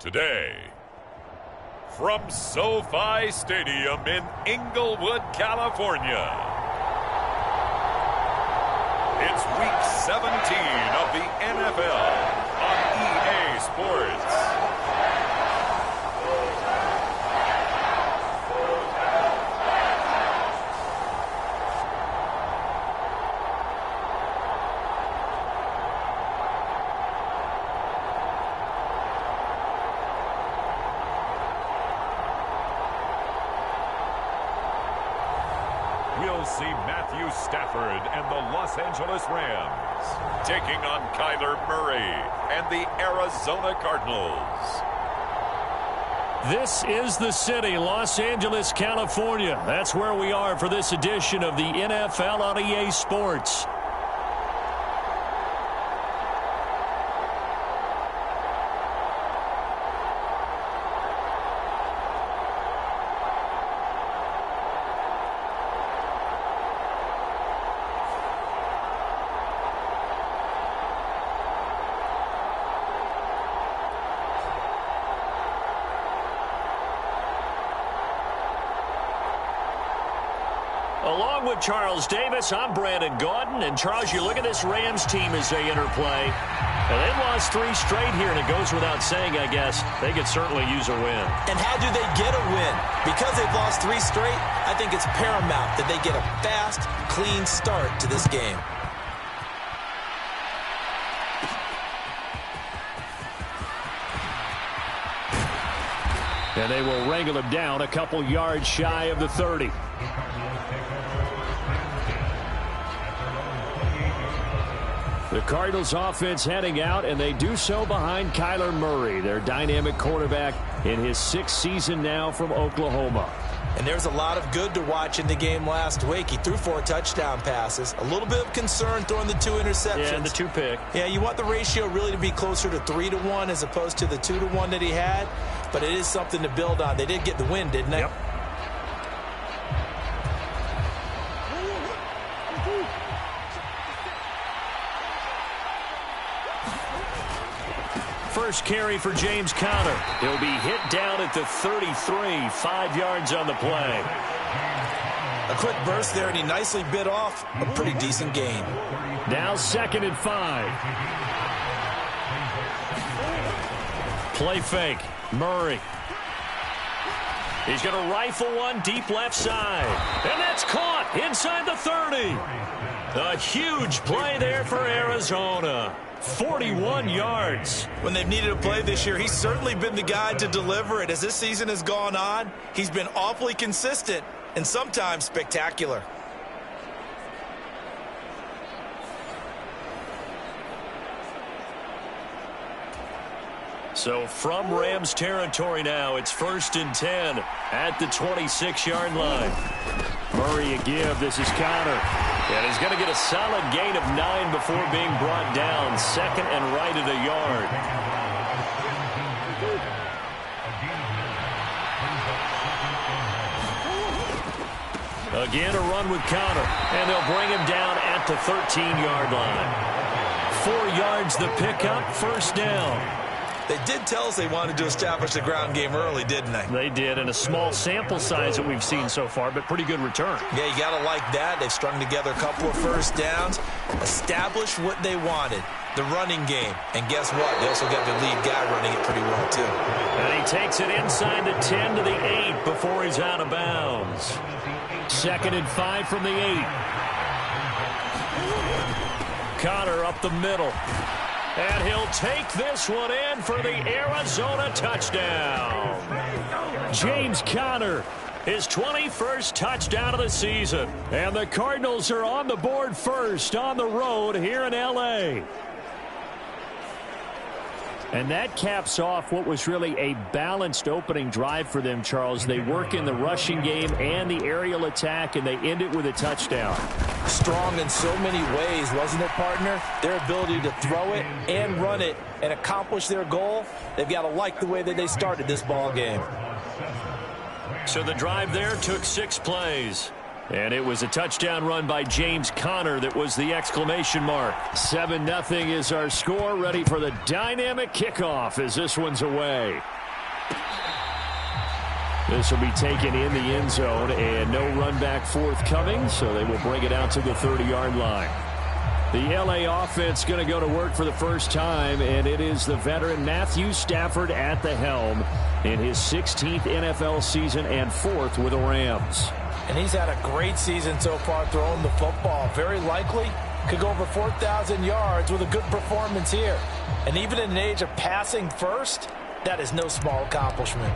Today, from SoFi Stadium in Inglewood, California, it's Week 17 of the NFL on EA Sports. We'll see Matthew Stafford and the Los Angeles Rams taking on Kyler Murray and the Arizona Cardinals. This is the city, Los Angeles, California. That's where we are for this edition of the NFL on EA Sports. Along with Charles Davis, I'm Brandon Gaudin. And, Charles, you look at this Rams team as they enter play. They've lost 3 straight here, and it goes without saying, I guess, they could certainly use a win. And how do they get a win? Because they've lost 3 straight, I think it's paramount that they get a fast, clean start to this game. And they will wrangle him down a couple yards shy of the 30. The Cardinals offense heading out, and they do so behind Kyler Murray, their dynamic quarterback in his 6th season now from Oklahoma. And there's a lot of good to watch in the game last week. He threw 4 touchdown passes. A little bit of concern throwing the 2 interceptions. Yeah, and the 2 pick. Yeah, you want the ratio really to be closer to 3-to-1 as opposed to the 2-to-1 that he had. But it is something to build on. They did get the win, didn't they? Yep. First carry for James Conner. He'll be hit down at the 33, 5 yards on the play. A quick burst there, and he nicely bit off a pretty decent gain. Now 2nd and 5. Play fake. Murray. He's going to rifle one deep left side. And that's caught inside the 30. A huge play there for Arizona. 41 yards. When they've needed a play this year, he's certainly been the guy to deliver it. As this season has gone on, he's been awfully consistent and sometimes spectacular. So from Rams territory now, it's 1st and 10 at the 26-yard line. Murray a give. This is Conner. And he's going to get a solid gain of 9 before being brought down. 2nd and right at a yard. Again, a run with Conner. And they'll bring him down at the 13-yard line. 4 yards the pickup, 1st down. They did tell us they wanted to establish the ground game early, didn't they? They did, and a small sample size that we've seen so far, but pretty good return. Yeah, you got to like that. They've strung together a couple of 1st downs, established what they wanted, the running game. And guess what? They also got the lead guy running it pretty well, too. And he takes it inside the 10 to the 8 before he's out of bounds. 2nd and 5 from the 8. Conner up the middle. And he'll take this one in for the Arizona touchdown. James Conner, his 21st touchdown of the season. And the Cardinals are on the board first on the road here in L.A. And that caps off what was really a balanced opening drive for them, Charles. They work in the rushing game and the aerial attack, and they end it with a touchdown. Strong in so many ways, wasn't it, partner? Their ability to throw it and run it and accomplish their goal, they've got to like the way that they started this ball game. So the drive there took 6 plays. And it was a touchdown run by James Conner that was the exclamation mark. 7-0 is our score, ready for the dynamic kickoff as this one's away. This will be taken in the end zone, and no run back forthcoming, so they will bring it out to the 30-yard line. The L.A. offense going to go to work for the first time, and it is the veteran Matthew Stafford at the helm in his 16th NFL season and 4th with the Rams. And he's had a great season so far throwing the football. Very likely could go over 4,000 yards with a good performance here. And even in an age of passing first, that is no small accomplishment.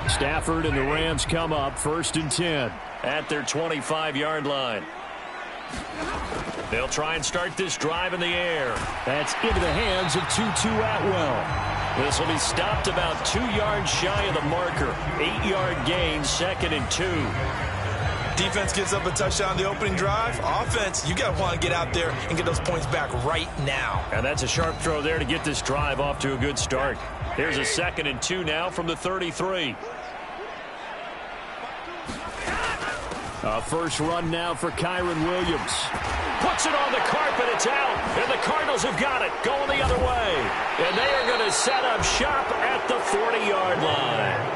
Stafford and the Rams come up 1st and 10 at their 25-yard line. They'll try and start this drive in the air. That's into the hands of Tutu Atwell. This will be stopped about 2 yards shy of the marker. 8-yard gain, 2nd and 2. Defense gives up a touchdown the opening drive. Offense, you got to want to get out there and get those points back right now. And that's a sharp throw there to get this drive off to a good start. Here's a 2nd and 2 now from the 33. A first run now for Kyron Williams. Puts it on the carpet. It's out. And the Cardinals have got it. Going the other way. And they are going to set up shop at the 40-yard line.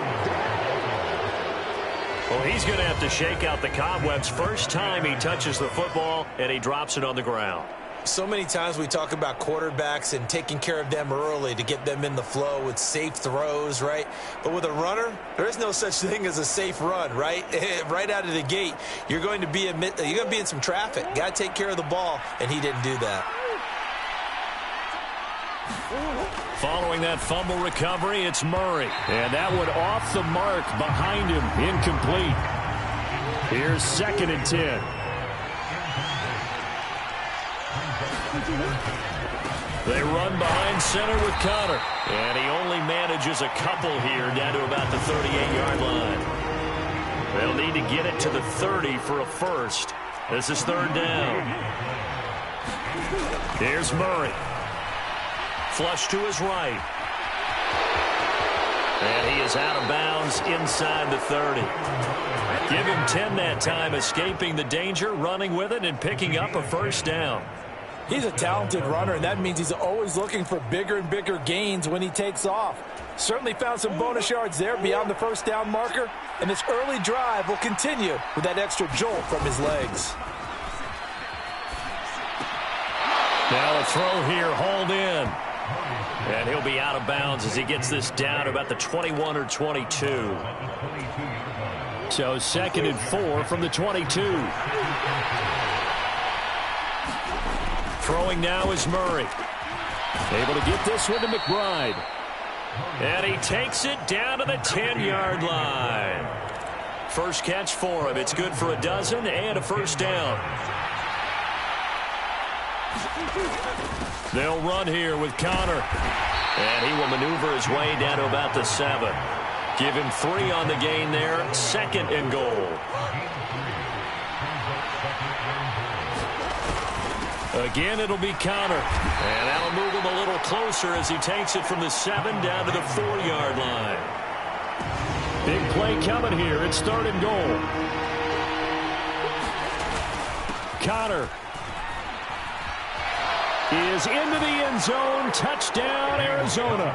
Well, he's going to have to shake out the cobwebs first time he touches the football, and he drops it on the ground. So many times we talk about quarterbacks and taking care of them early to get them in the flow with safe throws, right? But with a runner, there is no such thing as a safe run, right? Right out of the gate, you're going to be in some traffic. Got to take care of the ball, and he didn't do that. Following that fumble recovery, it's Murray. And that one off the mark behind him, incomplete. Here's 2nd and 10. They run behind center with Connor. And he only manages a couple here down to about the 38-yard line. They'll need to get it to the 30 for a first. This is 3rd down. Here's Murray. Flush to his right. And he is out of bounds inside the 30. Give him 10 that time, escaping the danger, running with it, and picking up a first down. He's a talented runner, and that means he's always looking for bigger and bigger gains when he takes off. Certainly found some bonus yards there beyond the first down marker, and this early drive will continue with that extra jolt from his legs. Now a throw here, hauled in. And he'll be out of bounds as he gets this down about the 21 or 22. So 2nd and 4 from the 22. Throwing now is Murray. Able to get this one to McBride. And he takes it down to the 10-yard line. First catch for him. It's good for a dozen and a first down. They'll run here with Connor. And he will maneuver his way down to about the 7. Give him 3 on the gain there. 2nd and goal. Again, it'll be Connor. And that'll move him a little closer as he takes it from the 7 down to the 4-yard line. Big play coming here. It's 3rd and goal. Connor is into the end zone. Touchdown, Arizona.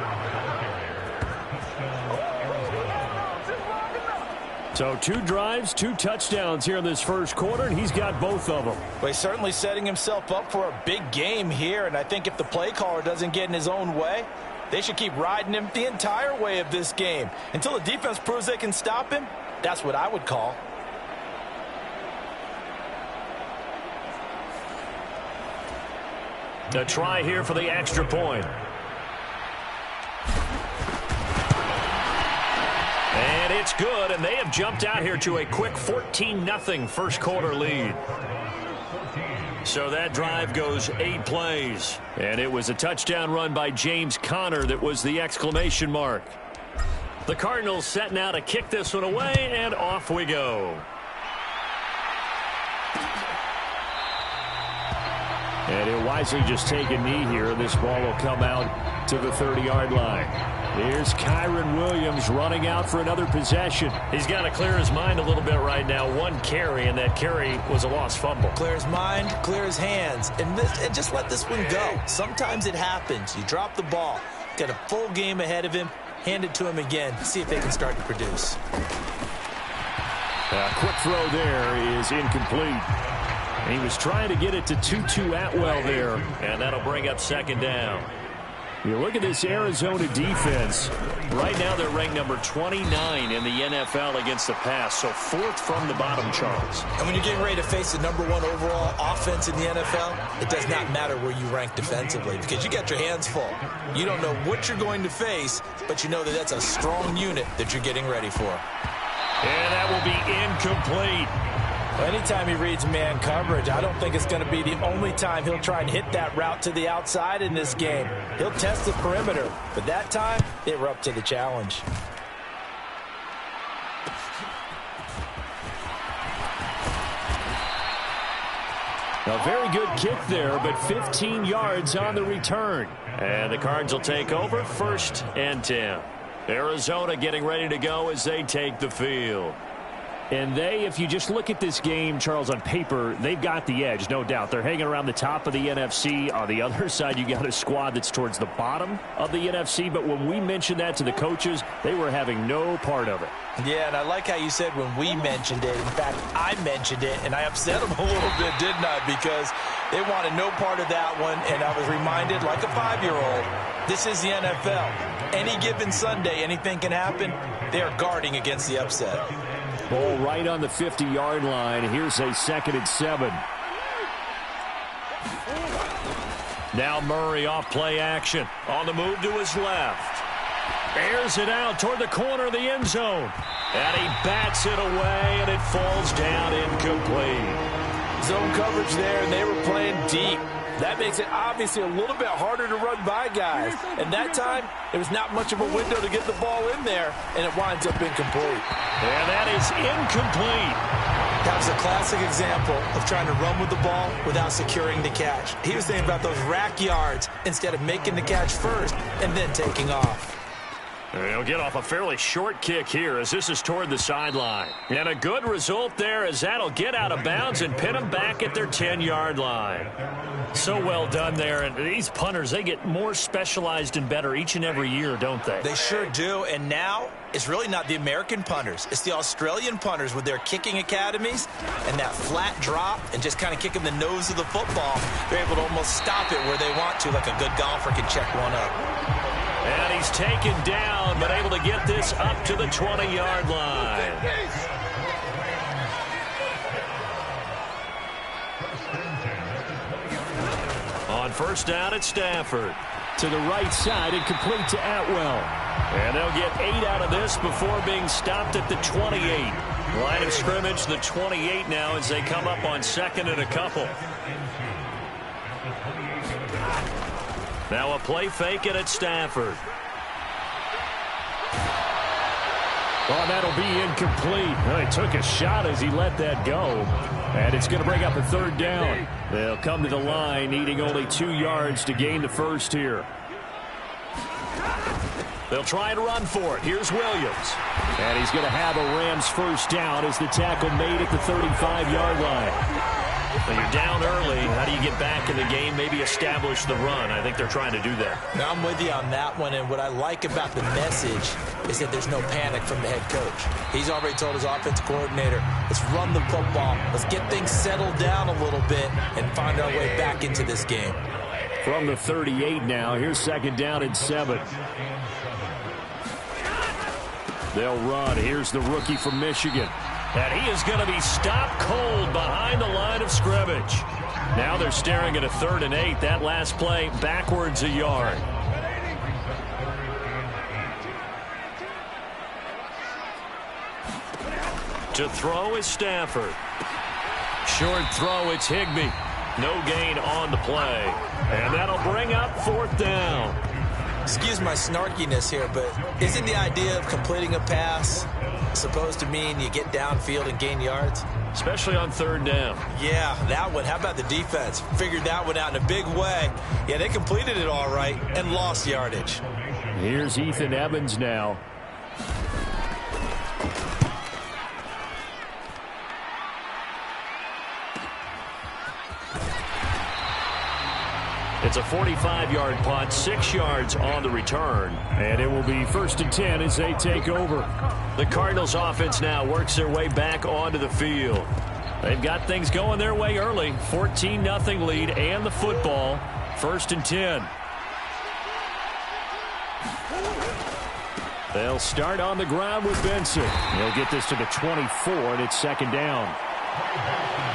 So 2 drives, 2 touchdowns here in this first quarter, and he's got both of them. Well, he's certainly setting himself up for a big game here, and I think if the play caller doesn't get in his own way, they should keep riding him the entire way of this game. Until the defense proves they can stop him, that's what I would call. A try here for the extra point. And it's good, and they have jumped out here to a quick 14-0 first quarter lead. So that drive goes 8 plays. And it was a touchdown run by James Conner that was the exclamation mark. The Cardinals set now to kick this one away, and off we go. And And he'll wisely just take a knee here. This ball will come out to the 30-yard line. Here's Kyron Williams running out for another possession. He's got to clear his mind a little bit right now. One carry, and that carry was a lost fumble. Clear his mind, clear his hands, and just let this one go. Sometimes it happens. You drop the ball, got a full game ahead of him, hand it to him again, see if they can start to produce. A quick throw there is incomplete. He was trying to get it to Tutu Atwell there, and that'll bring up second down. You look at this Arizona defense. Right now they're ranked number 29 in the NFL against the pass, so fourth from the bottom, Charles. And when you're getting ready to face the number 1 overall offense in the NFL, it does not matter where you rank defensively because you got your hands full. You don't know what you're going to face, but you know that that's a strong unit that you're getting ready for. And that will be incomplete. Well, anytime he reads man coverage, I don't think it's going to be the only time he'll try and hit that route to the outside in this game. He'll test the perimeter, but that time, they were up to the challenge. A very good kick there, but 15 yards on the return. And the Cards will take over, 1st and 10. Arizona getting ready to go as they take the field. And if you just look at this game, Charles, on paper, they've got the edge, no doubt. They're hanging around the top of the NFC. On the other side, you got a squad that's towards the bottom of the NFC. But when we mentioned that to the coaches, they were having no part of it. Yeah, and I like how you said when we mentioned it. In fact, I mentioned it, and I upset them a little bit, didn't I? Because they wanted no part of that one, and I was reminded, like a 5-year-old, this is the NFL. Any given Sunday, anything can happen. They are guarding against the upset. Ball right on the 50-yard line. Here's a 2nd and 7. Now Murray off play action. On the move to his left. Airs it out toward the corner of the end zone. And he bats it away, and it falls down incomplete. Zone coverage there, and they were playing deep. That makes it obviously a little bit harder to run by guys. And that time, there was not much of a window to get the ball in there, and it winds up incomplete. And that is incomplete. That was a classic example of trying to run with the ball without securing the catch. He was thinking about those rack yards instead of making the catch first and then taking off. He'll get off a fairly short kick here as this is toward the sideline. And a good result there as that'll get out of bounds and pin them back at their 10-yard line. So well done there. And these punters, they get more specialized and better each and every year, don't they? They sure do. And now it's really not the American punters. It's the Australian punters with their kicking academies and that flat drop and just kind of kicking the nose of the football. They're able to almost stop it where they want to, like a good golfer can check one up. And he's taken down, but able to get this up to the 20-yard line. On 1st down at Stafford. To the right side and complete to Atwell. And they'll get 8 out of this before being stopped at the 28. Line of scrimmage, the 28 now as they come up on 2nd and a couple. Now a play fake it at Stafford. Oh, that'll be incomplete. Well, he took a shot as he let that go. And it's going to bring up a 3rd down. They'll come to the line, needing only 2 yards to gain the first here. They'll try and run for it. Here's Williams. And he's going to have a Rams 1st down as the tackle made at the 35-yard line. When you're down early, how do you get back in the game, maybe establish the run? I think they're trying to do that. Now, I'm with you on that one, and what I like about the message is that there's no panic from the head coach. He's already told his offensive coordinator, let's run the football, let's get things settled down a little bit and find our way back into this game. From the 38 now, here's 2nd down and 7. They'll run. Here's the rookie from Michigan. And he is going to be stopped cold behind the line of scrimmage. Now they're staring at a 3rd and 8. That last play backwards a yard. To throw is Stafford. Short throw, it's Higbee. No gain on the play. And that'll bring up 4th down. Excuse my snarkiness here, but isn't the idea of completing a pass supposed to mean you get downfield and gain yards? Especially on third down. Yeah, that one. How about the defense? Figured that one out in a big way. Yeah, they completed it all right and lost yardage. Here's Ethan Evans now. It's a 45-yard punt, 6 yards on the return. And it will be 1st and 10 as they take over. The Cardinals offense now works their way back onto the field. They've got things going their way early. 14-0 lead and the football. 1st and 10. They'll start on the ground with Benson. He'll get this to the 24, and it's 2nd down.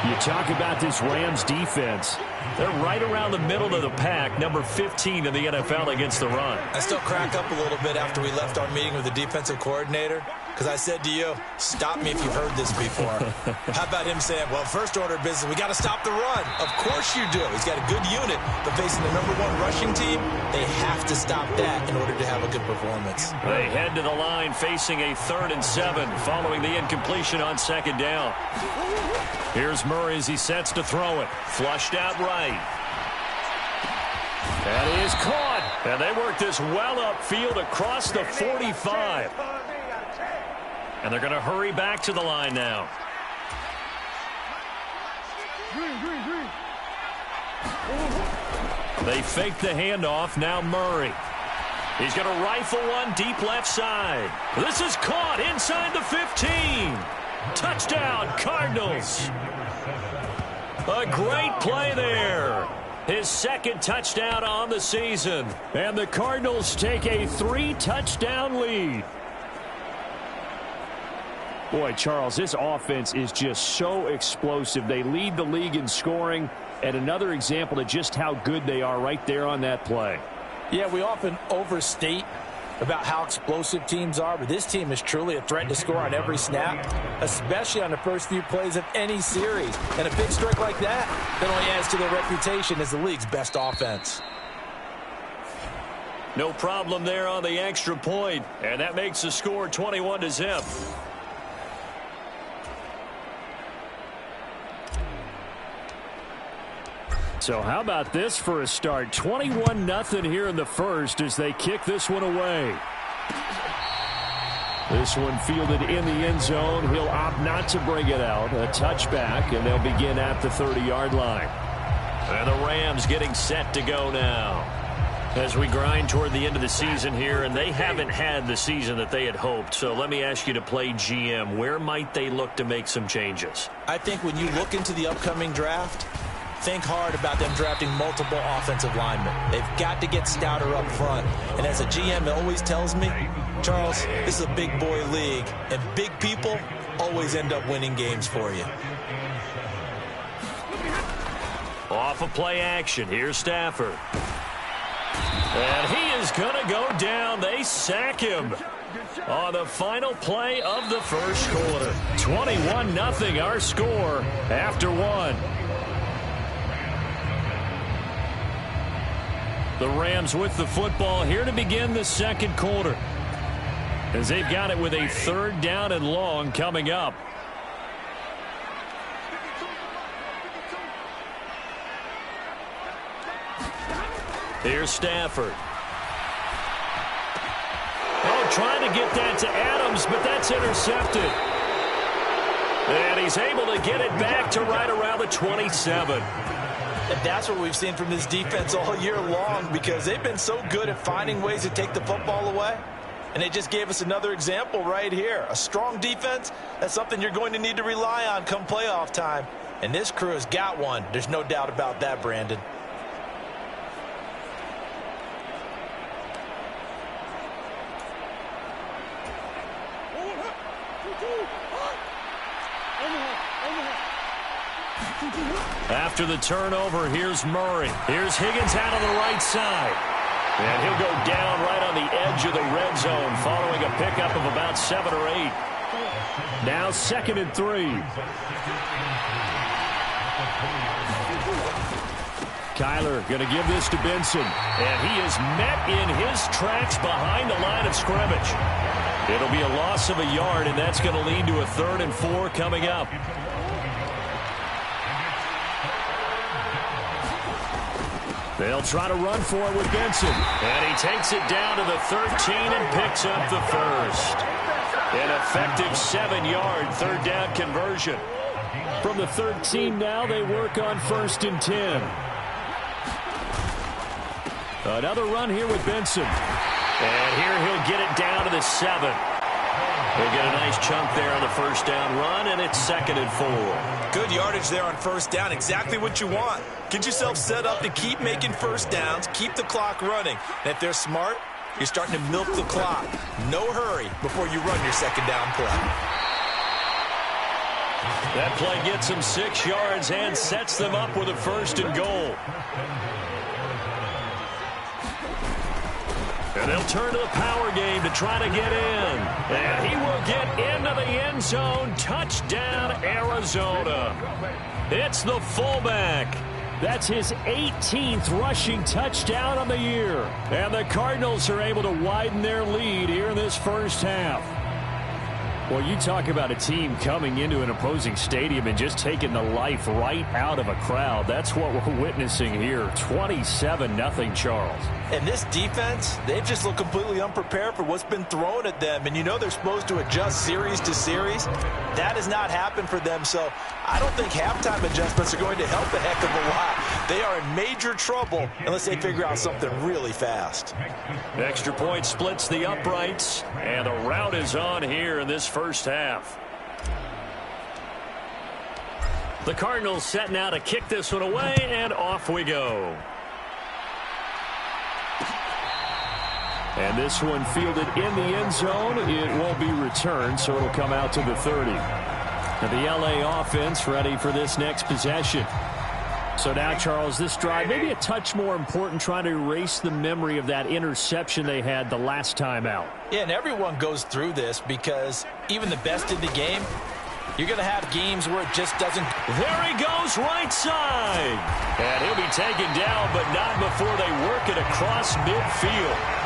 You talk about this Rams defense. They're right around the middle of the pack, number 15 in the NFL against the run. I still crack up a little bit after we left our meeting with the defensive coordinator, because I said to you, stop me if you've heard this before. How about him saying, well, first order of business, we got to stop the run. Of course you do. He's got a good unit, but facing the #1 rushing team, they have to stop that in order to have a good performance. They head to the line facing a 3rd and 7 following the incompletion on 2nd down. Here's Murray as he sets to throw it. Flushed out right. That is caught. And they work this well upfield across the 45. And they're going to hurry back to the line now. They fake the handoff. Now Murray. He's going to rifle one deep left side. This is caught inside the 15. Touchdown, Cardinals. A great play there. His 2nd touchdown on the season. And the Cardinals take a 3-touchdown lead. Boy, Charles, this offense is just so explosive. They lead the league in scoring, and another example of just how good they are right there on that play. Yeah, we often overstate about how explosive teams are, but this team is truly a threat to score on every snap, especially on the first few plays of any series. And a big strike like that only adds to their reputation as the league's best offense. No problem there on the extra point, and that makes the score 21-0. So how about this for a start? 21-0 here in the first as they kick this one away. This one fielded in the end zone. He'll opt not to bring it out. A touchback, and they'll begin at the 30-yard line. And the Rams getting set to go now. As we grind toward the end of the season here, and they haven't had the season that they had hoped. So let me ask you to play GM. Where might they look to make some changes? I think when you look into the upcoming draft, think hard about them drafting multiple offensive linemen. They've got to get stouter up front. And as a GM, it always tells me, Charles, this is a big boy league, and big people always end up winning games for you. Off of play action, here's Stafford. And he is going to go down. They sack him on the final play of the first quarter. 21-0 our score after one. The Rams with the football here to begin the second quarter, as they've got it with a 3rd down and long coming up. Here's Stafford. Oh, trying to get that to Adams, but that's intercepted. And he's able to get it back to right around the 27. And that's what we've seen from this defense all year long, because they've been so good at finding ways to take the football away. And they just gave us another example right here. A strong defense, that's something you're going to need to rely on come playoff time. And this crew has got one. There's no doubt about that, Brandon. After the turnover, here's Murray. Here's Higgins out on the right side. And he'll go down right on the edge of the red zone following a pickup of about 7 or 8. Now 2nd and 3. Kyler going to give this to Benson. And he is met in his tracks behind the line of scrimmage. It'll be a loss of a yard, and that's going to lead to a 3rd and 4 coming up. They'll try to run for it with Benson. And he takes it down to the 13 and picks up the first. An effective 7-yard 3rd down conversion. From the 13 now, they work on 1st and 10. Another run here with Benson. And here he'll get it down to the 7. He'll get a nice chunk there on the 1st down run, and it's 2nd and 4. Good yardage there on 1st down. Exactly what you want. Get yourself set up to keep making 1st downs, keep the clock running. And if they're smart, you're starting to milk the clock. No hurry before you run your 2nd down play. That play gets them 6 yards and sets them up with a 1st and goal. And they'll turn to the power game to try to get in. And he will get into the end zone. Touchdown, Arizona. It's the fullback. That's his 18th rushing touchdown of the year. And the Cardinals are able to widen their lead here in this first half. Well, you talk about a team coming into an opposing stadium and just taking the life right out of a crowd. That's what we're witnessing here. 27-0, Charles. And this defense, they've just looked completely unprepared for what's been thrown at them. And you know they're supposed to adjust series to series. That has not happened for them. So I don't think halftime adjustments are going to help a heck of a lot. They are in major trouble unless they figure out something really fast. Extra point splits the uprights. And the route is on here in this first half. The Cardinals set now to kick this one away, and off we go. And this one fielded in the end zone. It won't be returned, so it'll come out to the 30. And the LA offense ready for this next possession. So now, Charles, this drive maybe a touch more important, trying to erase the memory of that interception they had the last time out. Yeah, and everyone goes through this because even the best in the game, you're going to have games where it just doesn't. There he goes, right side. And he'll be taken down, but not before they work it across midfield.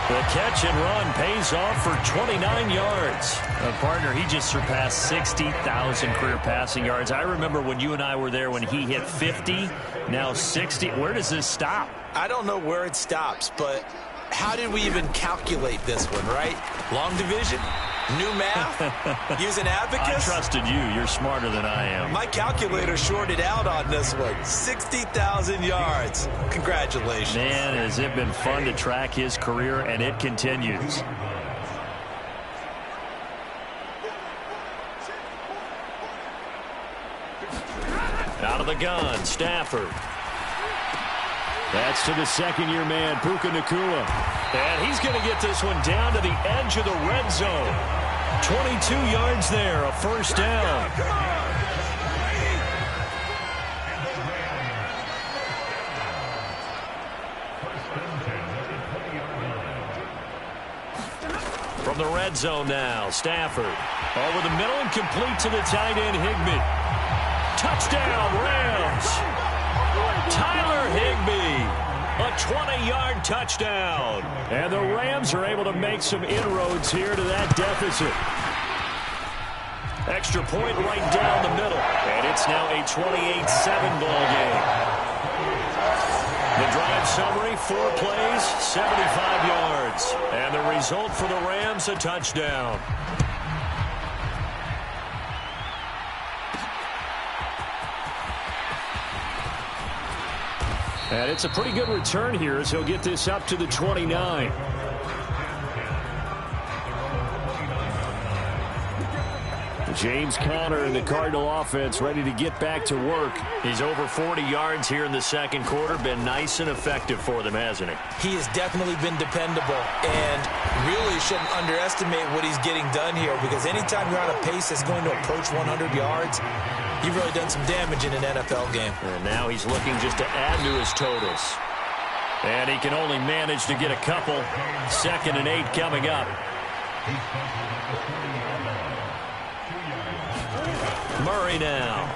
The catch and run pays off for 29 yards. Partner, he just surpassed 60,000 career passing yards. I remember when you and I were there when he hit 50, now 60. Where does this stop? I don't know where it stops, but how did we even calculate this one, right? Long division? New math? Use an abacus? I trusted you. You're smarter than I am. My calculator shorted out on this one. 60,000 yards. Congratulations. Man, has it been fun to track his career, and it continues. Out of the gun, Stafford. That's to the second-year man, Puka Nacua. And he's going to get this one down to the edge of the red zone. 22 yards there, a first down. From the red zone now, Stafford. Over the middle and complete to the tight end, Higbee. Touchdown, Rams. Tyler Higbee. A 20-yard touchdown. And the Rams are able to make some inroads here to that deficit. Extra point right down the middle. And it's now a 28-7 ball game. The drive summary, 4 plays, 75 yards. And the result for the Rams, a touchdown. And it's a pretty good return here as he'll get this up to the 29. James Conner and the Cardinal offense ready to get back to work. He's over 40 yards here in the second quarter. Been nice and effective for them, hasn't he? He has definitely been dependable, and really shouldn't underestimate what he's getting done here, because anytime you're on a pace that's going to approach 100 yards, you've really done some damage in an NFL game. And now he's looking just to add to his totals. And he can only manage to get a couple. 2nd and 8 coming up. Murray now.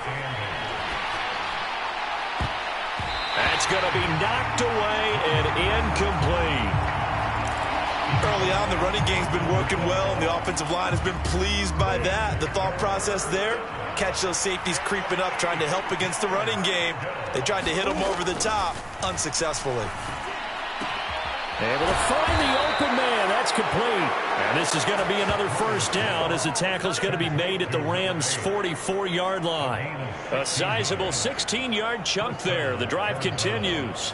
That's It's going to be knocked away and incomplete. Early on, the running game's been working well, and the offensive line has been pleased by that. The thought process there, catch those safeties creeping up, trying to help against the running game. They tried to hit them over the top, unsuccessfully. Able to find the open man. That's complete. And this is going to be another first down as the tackle is going to be made at the Rams' 44-yard line. A sizable 16-yard chunk there. The drive continues.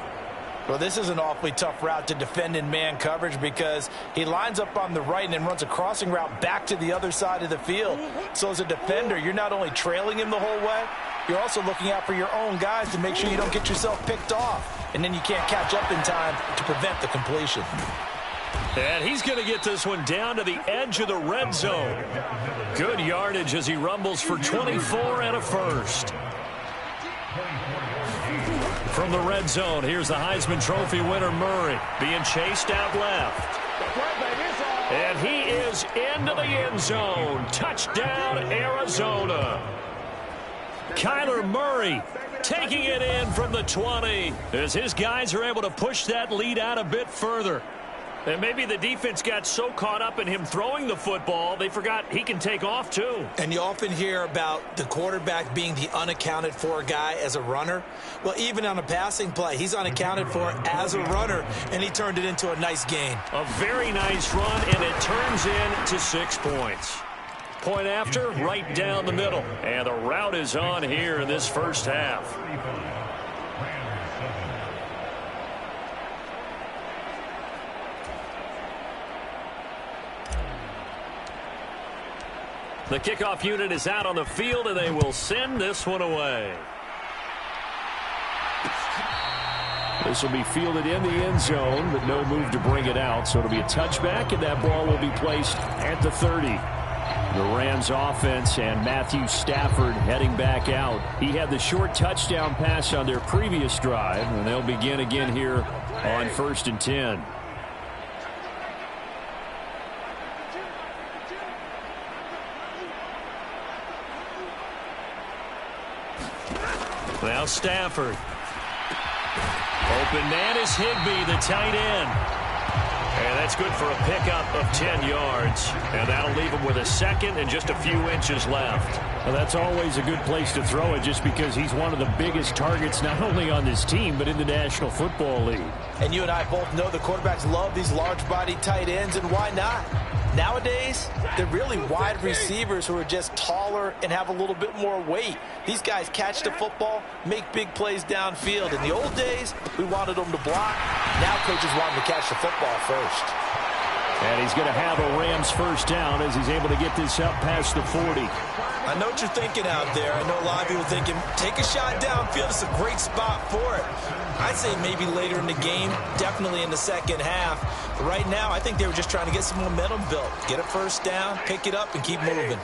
Well, this is an awfully tough route to defend in man coverage because he lines up on the right and then runs a crossing route back to the other side of the field. So as a defender, you're not only trailing him the whole way, you're also looking out for your own guys to make sure you don't get yourself picked off. And then you can't catch up in time to prevent the completion. And he's going to get this one down to the edge of the red zone. Good yardage as he rumbles for 24 and a first. From the red zone, here's the Heisman Trophy winner, Murray, being chased out left. And he is into the end zone. Touchdown, Arizona. Kyler Murray taking it in from the 20 as his guys are able to push that lead out a bit further. And maybe the defense got so caught up in him throwing the football, they forgot he can take off too. And you often hear about the quarterback being the unaccounted for guy as a runner. Well, even on a passing play, he's unaccounted for as a runner, and he turned it into a nice gain. A very nice run, and it turns into 6 points. Point after, right down the middle. And the route is on here in this first half. The kickoff unit is out on the field, and they will send this one away. This will be fielded in the end zone, but no move to bring it out. So it'll be a touchback, and that ball will be placed at the 30. The Rams offense and Matthew Stafford heading back out. He had the short touchdown pass on their previous drive, and they'll begin again here on 1st and 10. Now Stafford. Open man is Higbee, the tight end. And that's good for a pickup of 10 yards. And that'll leave him with a second and just a few inches left. Well, that's always a good place to throw it just because he's one of the biggest targets not only on this team but in the National Football League. And you and I both know the quarterbacks love these large-bodied tight ends, and why not? Nowadays, they're really wide receivers who are just taller and have a little bit more weight. These guys catch the football, make big plays downfield. In the old days, we wanted them to block. Now coaches want them to catch the football first. And he's going to have a Rams first down as he's able to get this up past the 40. I know what you're thinking out there. I know a lot of people thinking, take a shot downfield. It's a great spot for it. I'd say maybe later in the game, definitely in the second half. But right now, I think they were just trying to get some momentum built. Get a first down, pick it up, and keep moving.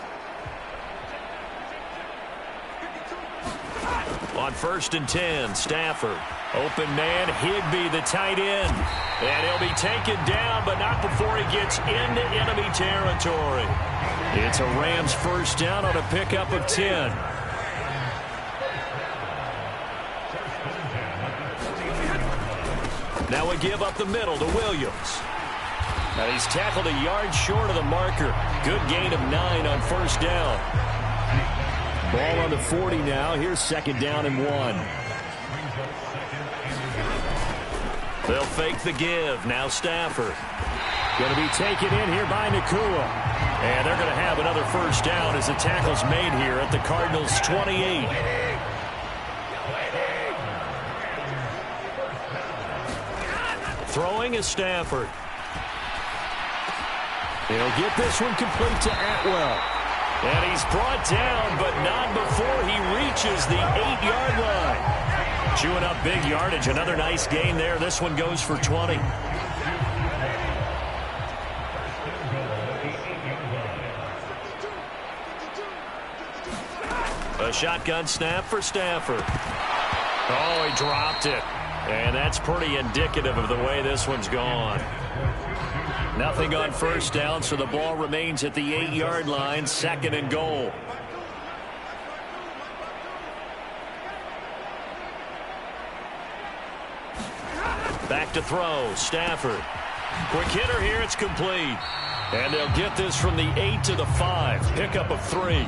On 1st and 10, Stafford. Open man, Higbee, the tight end. And he'll be taken down, but not before he gets into enemy territory. It's a Rams first down on a pickup of 10. Now we give up the middle to Williams. Now he's tackled a yard short of the marker. Good gain of 9 on first down. Ball on the 40 now. Here's 2nd down and 1. They'll fake the give. Now Stafford. Going to be taken in here by Nakua. And they're going to have another first down as the tackle's made here at the Cardinals' 28. Throwing is Stafford. He'll get this one complete to Atwell. And he's brought down, but not before he reaches the 8-yard line. Chewing up big yardage. Another nice gain there. This one goes for 20. A shotgun snap for Stafford. Oh, he dropped it. And that's pretty indicative of the way this one's gone. Nothing on first down, so the ball remains at the 8-yard line, 2nd and goal. Back to throw, Stafford. Quick hitter here, it's complete. And they'll get this from the 8 to the 5. Pickup of 3.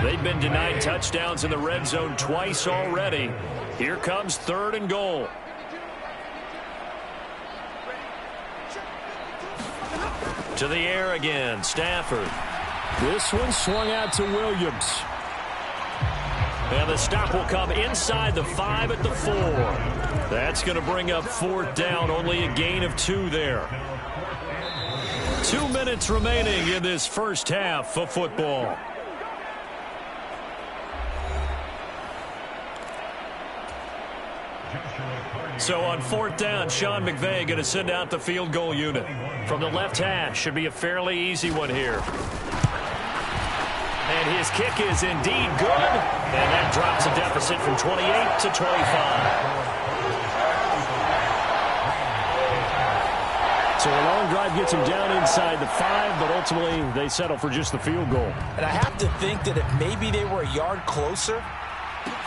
They've been denied touchdowns in the red zone twice already. Here comes 3rd and goal. To the air again, Stafford. This one swung out to Williams. And the stop will come inside the 5 at the 4. That's going to bring up 4th down, only a gain of 2 there. 2 minutes remaining in this first half of football. So on 4th down, Sean McVay going to send out the field goal unit. From the left hash, should be a fairly easy one here. And his kick is indeed good. And that drops a deficit from 28 to 25. So a long drive gets him down inside the 5, but ultimately they settle for just the field goal. And I have to think that if maybe they were a yard closer,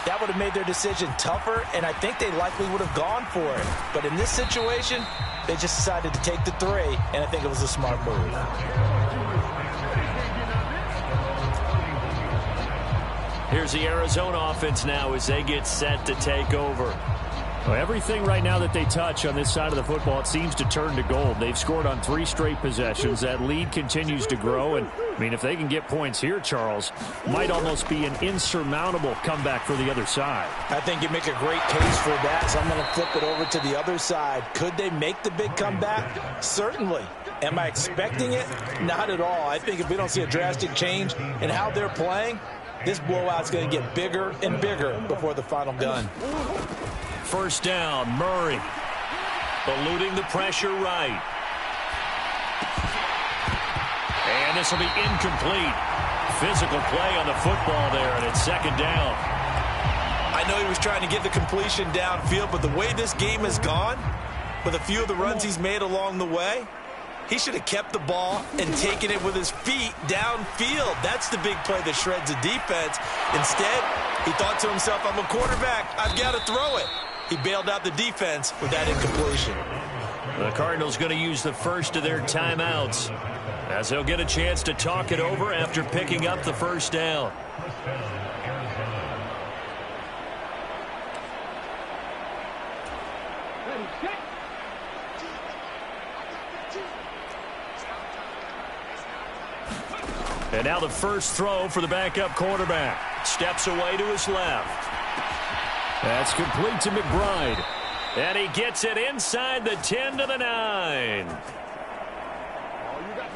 that would have made their decision tougher, and I think they likely would have gone for it. But in this situation, they just decided to take the 3, and I think it was a smart move. Here's the Arizona offense now as they get set to take over. Well, everything right now that they touch on this side of the football, it seems to turn to gold. They've scored on 3 straight possessions. That lead continues to grow. And, I mean, if they can get points here, Charles, might almost be an insurmountable comeback for the other side. I think you make a great case for that, so I'm going to flip it over to the other side. Could they make the big comeback? Certainly. Am I expecting it? Not at all. I think if we don't see a drastic change in how they're playing, this blowout's going to get bigger and bigger before the final gun. First down, Murray. Eluding the pressure right. And this will be incomplete. Physical play on the football there, and it's 2nd down. I know he was trying to get the completion downfield, but the way this game has gone, with a few of the runs he's made along the way, he should have kept the ball and taken it with his feet downfield. That's the big play that shreds the defense. Instead, he thought to himself, I'm a quarterback. I've got to throw it. He bailed out the defense with that incompletion. The Cardinals going to use the first of their timeouts as they'll get a chance to talk it over after picking up the first down. And now the first throw for the backup quarterback. Steps away to his left. That's complete to McBride. And he gets it inside the 10 to the 9.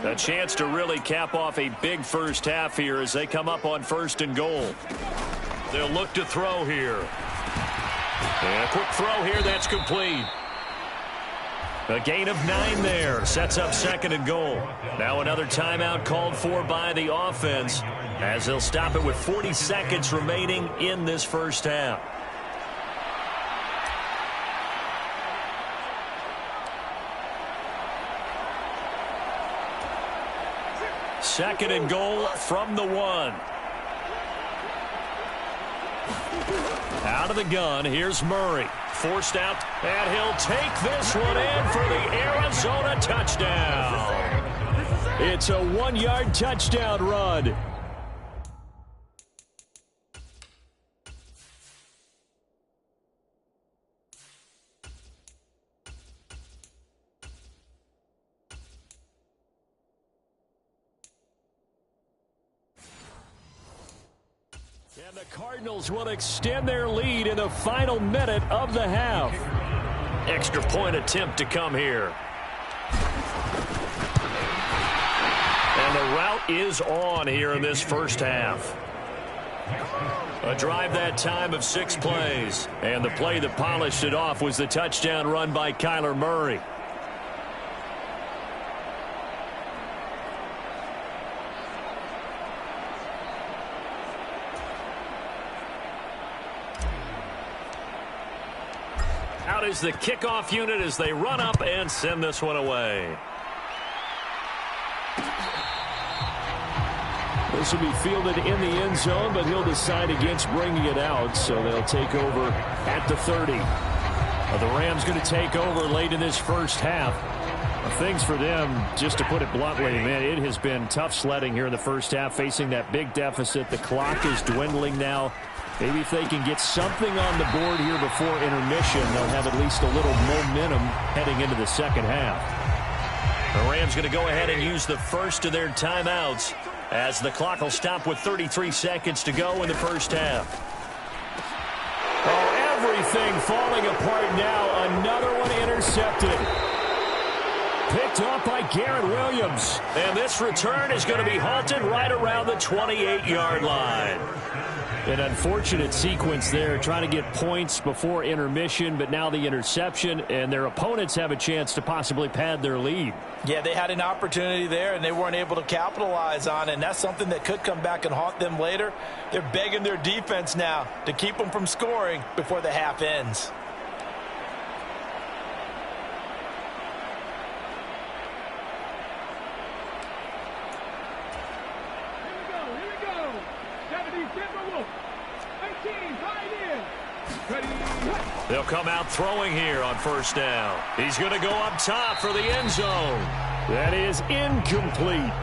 A chance to really cap off a big first half here as they come up on 1st and goal. They'll look to throw here. And a quick throw here, that's complete. A gain of 9 there. Sets up 2nd and goal. Now another timeout called for by the offense as they'll stop it with 40 seconds remaining in this first half. Second and goal from the 1. Out of the gun, here's Murray. Forced out, and he'll take this one in for the Arizona touchdown. It's a 1-yard touchdown run. And the Cardinals will extend their lead in the final minute of the half. Extra point attempt to come here. And the route is on here in this first half. A drive that time of 6 plays. And the play that polished it off was the touchdown run by Kyler Murray. Out is the kickoff unit as they run up and send this one away. This will be fielded in the end zone, but he'll decide against bringing it out, so they'll take over at the 30. The Rams going to take over late in this first half. Things for them, just to put it bluntly, man, it has been tough sledding here in the first half, facing that big deficit. The clock is dwindling now. Maybe if they can get something on the board here before intermission, they'll have at least a little momentum heading into the second half. The Rams going to go ahead and use the first of their timeouts as the clock will stop with 33 seconds to go in the first half. Oh, everything falling apart now. Another one intercepted. Picked off by Garrett Williams. And this return is going to be halted right around the 28-yard line. An unfortunate sequence there, trying to get points before intermission, but now the interception, and their opponents have a chance to possibly pad their lead. Yeah, they had an opportunity there, and they weren't able to capitalize on it, and that's something that could come back and haunt them later. They're begging their defense now to keep them from scoring before the half ends. They'll come out throwing here on first down. He's going to go up top for the end zone. That is incomplete.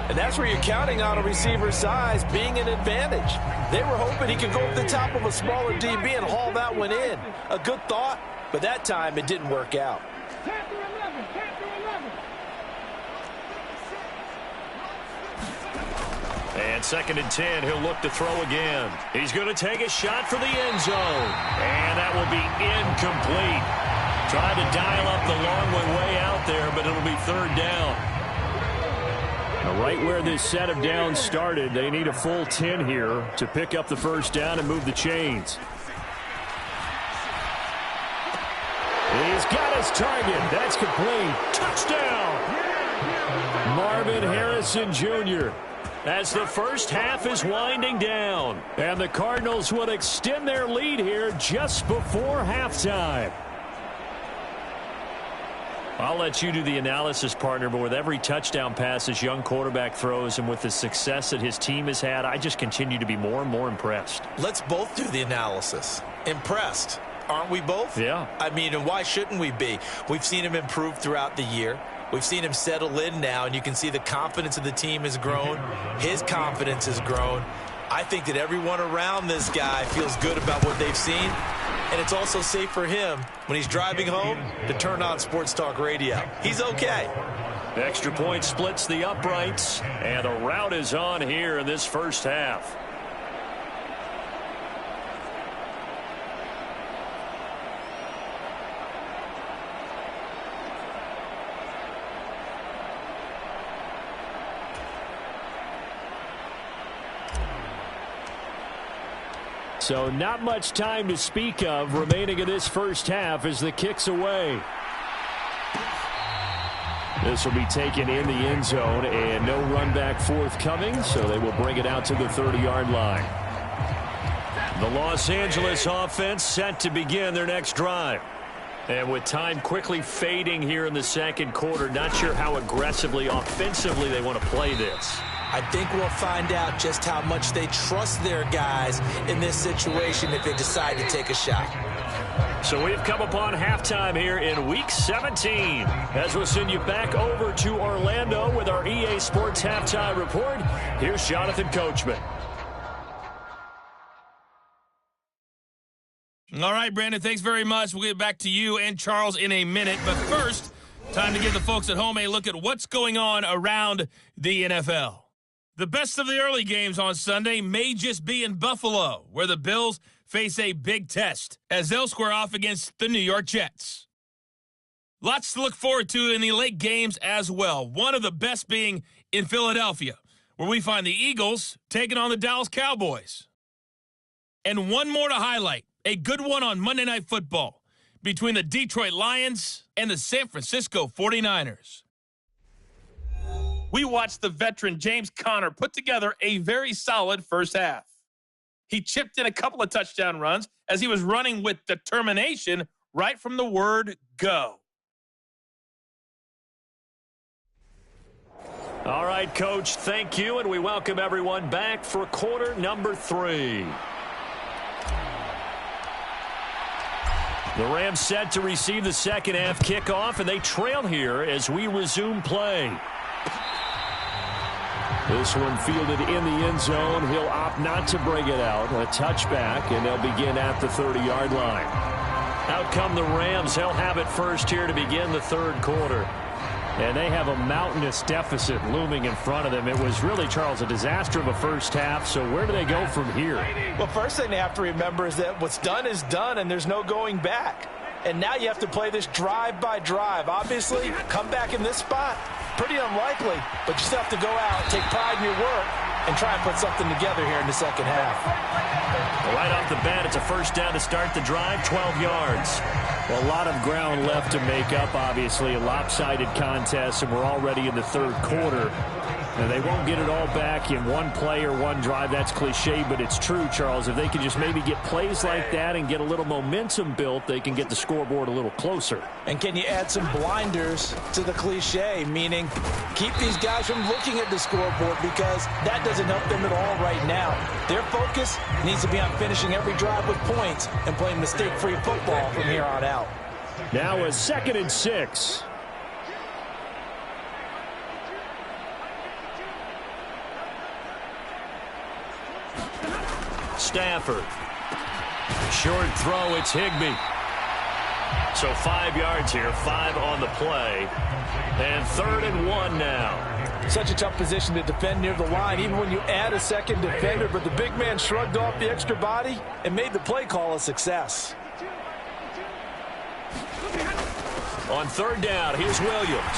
And that's where you're counting on a receiver's size being an advantage. They were hoping he could go up the top of a smaller DB and haul that one in. A good thought, but that time it didn't work out. And 2nd and 10, he'll look to throw again. He's going to take a shot for the end zone. And that will be incomplete. Tried to dial up the long way out there, but it'll be 3rd down. Now, right where this set of downs started, they need a full 10 here to pick up the first down and move the chains. He's got his target. That's complete. Touchdown! Marvin Harrison Jr. as the first half is winding down. And the Cardinals will extend their lead here just before halftime. I'll let you do the analysis, partner, but with every touchdown pass this young quarterback throws and with the success that his team has had, I just continue to be more and more impressed. Let's both do the analysis. Impressed. Aren't we both? Yeah. I mean, and why shouldn't we be? We've seen him improve throughout the year. We've seen him settle in now, and you can see the confidence of the team has grown. His confidence has grown. I think that everyone around this guy feels good about what they've seen, and it's also safe for him when he's driving home to turn on Sports Talk Radio. He's okay. Extra point splits the uprights, and the route is on here in this first half. So not much time to speak of remaining in this first half as the kick's away. This will be taken in the end zone and no run back forthcoming, so they will bring it out to the 30-yard line. The Los Angeles offense set to begin their next drive. And with time quickly fading here in the second quarter, not sure how aggressively, offensively they want to play this. I think we'll find out just how much they trust their guys in this situation if they decide to take a shot. So we've come upon halftime here in Week 17. As we'll send you back over to Orlando with our EA Sports Halftime Report, here's Jonathan Coachman. All right, Brandon, thanks very much. We'll get back to you and Charles in a minute. But first, time to give the folks at home a look at what's going on around the NFL. The best of the early games on Sunday may just be in Buffalo, where the Bills face a big test as they'll square off against the New York Jets. Lots to look forward to in the late games as well. One of the best being in Philadelphia, where we find the Eagles taking on the Dallas Cowboys. And one more to highlight, a good one on Monday Night Football between the Detroit Lions and the San Francisco 49ers. We watched the veteran James Conner put together a very solid first half. He chipped in a couple of touchdown runs as he was running with determination right from the word go. All right, Coach, thank you, and we welcome everyone back for quarter number 3. The Rams set to receive the second half kickoff, and they trail here as we resume play. This one fielded in the end zone. He'll opt not to bring it out. A touchback, and they'll begin at the 30-yard line. Out come the Rams. They'll have it first here to begin the third quarter. And they have a mountainous deficit looming in front of them. It was really, Charles, a disaster of a first half. So where do they go from here? Well, first thing they have to remember is that what's done is done, and there's no going back. And now you have to play this drive by drive. Obviously, come back in this spot, pretty unlikely. But you still have to go out, take pride in your work, and try and put something together here in the second half. Well, right off the bat, it's a first down to start the drive, 12 yards. Well, a lot of ground left to make up, obviously. A lopsided contest, and we're already in the third quarter. And they won't get it all back in one play or one drive. That's cliche, but it's true, Charles. If they can just maybe get plays like that and get a little momentum built, they can get the scoreboard a little closer. And can you add some blinders to the cliche, meaning keep these guys from looking at the scoreboard, because that doesn't help them at all right now. Their focus needs to be on finishing every drive with points and playing mistake-free football from here on out. Now a 2nd and 6. Stafford. Short throw, it's Higbee. So 5 yards here, 5 on the play. And 3rd and 1 now. Such a tough position to defend near the line, even when you add a second defender. But the big man shrugged off the extra body and made the play call a success. On 3rd down, here's Williams.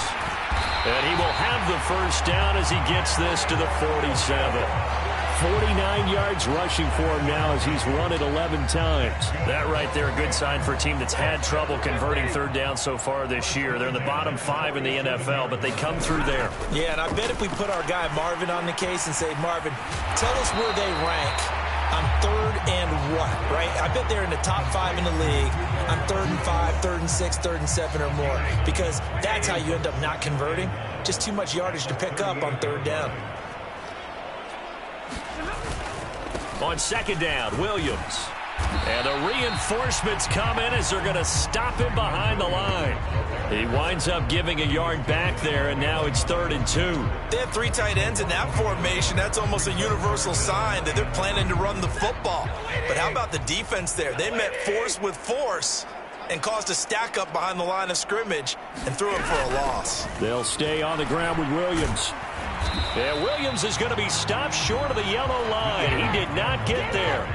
And he will have the first down as he gets this to the 47. 49 yards rushing for him now as he's run it 11 times. That right there, a good sign for a team that's had trouble converting 3rd down so far this year. They're in the bottom 5 in the NFL, but they come through there. Yeah, and I bet if we put our guy Marvin on the case and say, Marvin, tell us where they rank on 3rd and what, right? I bet they're in the top 5 in the league on 3rd and 5, 3rd and 6, 3rd and 7 or more, because that's how you end up not converting. Just too much yardage to pick up on 3rd down. On 2nd down, Williams. And the reinforcements come in as they're going to stop him behind the line. He winds up giving a yard back there, and now it's 3rd and 2. They have 3 tight ends in that formation. That's almost a universal sign that they're planning to run the football. But how about the defense there? They met force with force and caused a stack up behind the line of scrimmage and threw it for a loss. They'll stay on the ground with Williams. Yeah, Williams is going to be stopped short of the yellow line. He did not get there.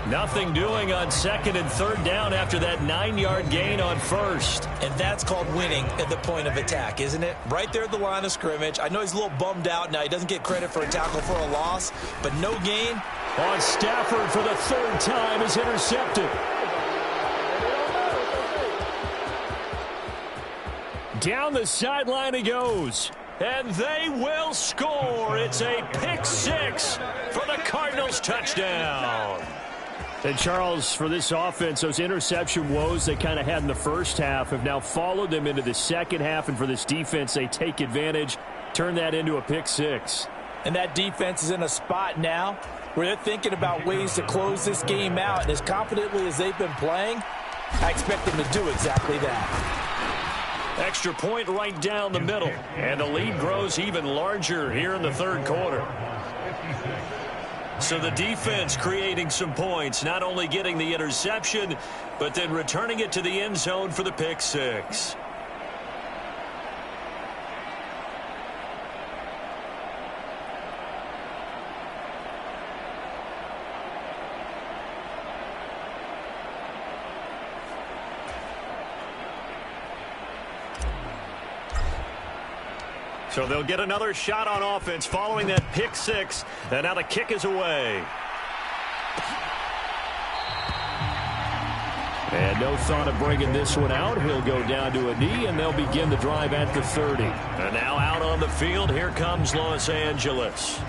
Nothing doing on 2nd and 3rd down after that 9-yard gain on 1st. And that's called winning at the point of attack, isn't it? Right there at the line of scrimmage. I know he's a little bummed out now. He doesn't get credit for a tackle for a loss, but no gain. On Stafford for the 3rd time is intercepted. Down the sideline he goes. And they will score. It's a pick 6 for the Cardinals touchdown. And Charles, for this offense, those interception woes they kind of had in the first half have now followed them into the second half. And for this defense, they take advantage, turn that into a pick 6. And that defense is in a spot now where they're thinking about ways to close this game out. And as confidently as they've been playing, I expect them to do exactly that. Extra point right down the middle. And the lead grows even larger here in the 3rd quarter. So the defense creating some points, not only getting the interception, but then returning it to the end zone for the pick 6. So they'll get another shot on offense following that pick 6. And now the kick is away. And no thought of bringing this one out. He'll go down to a knee, and they'll begin the drive at the 30. And now out on the field, here comes Los Angeles.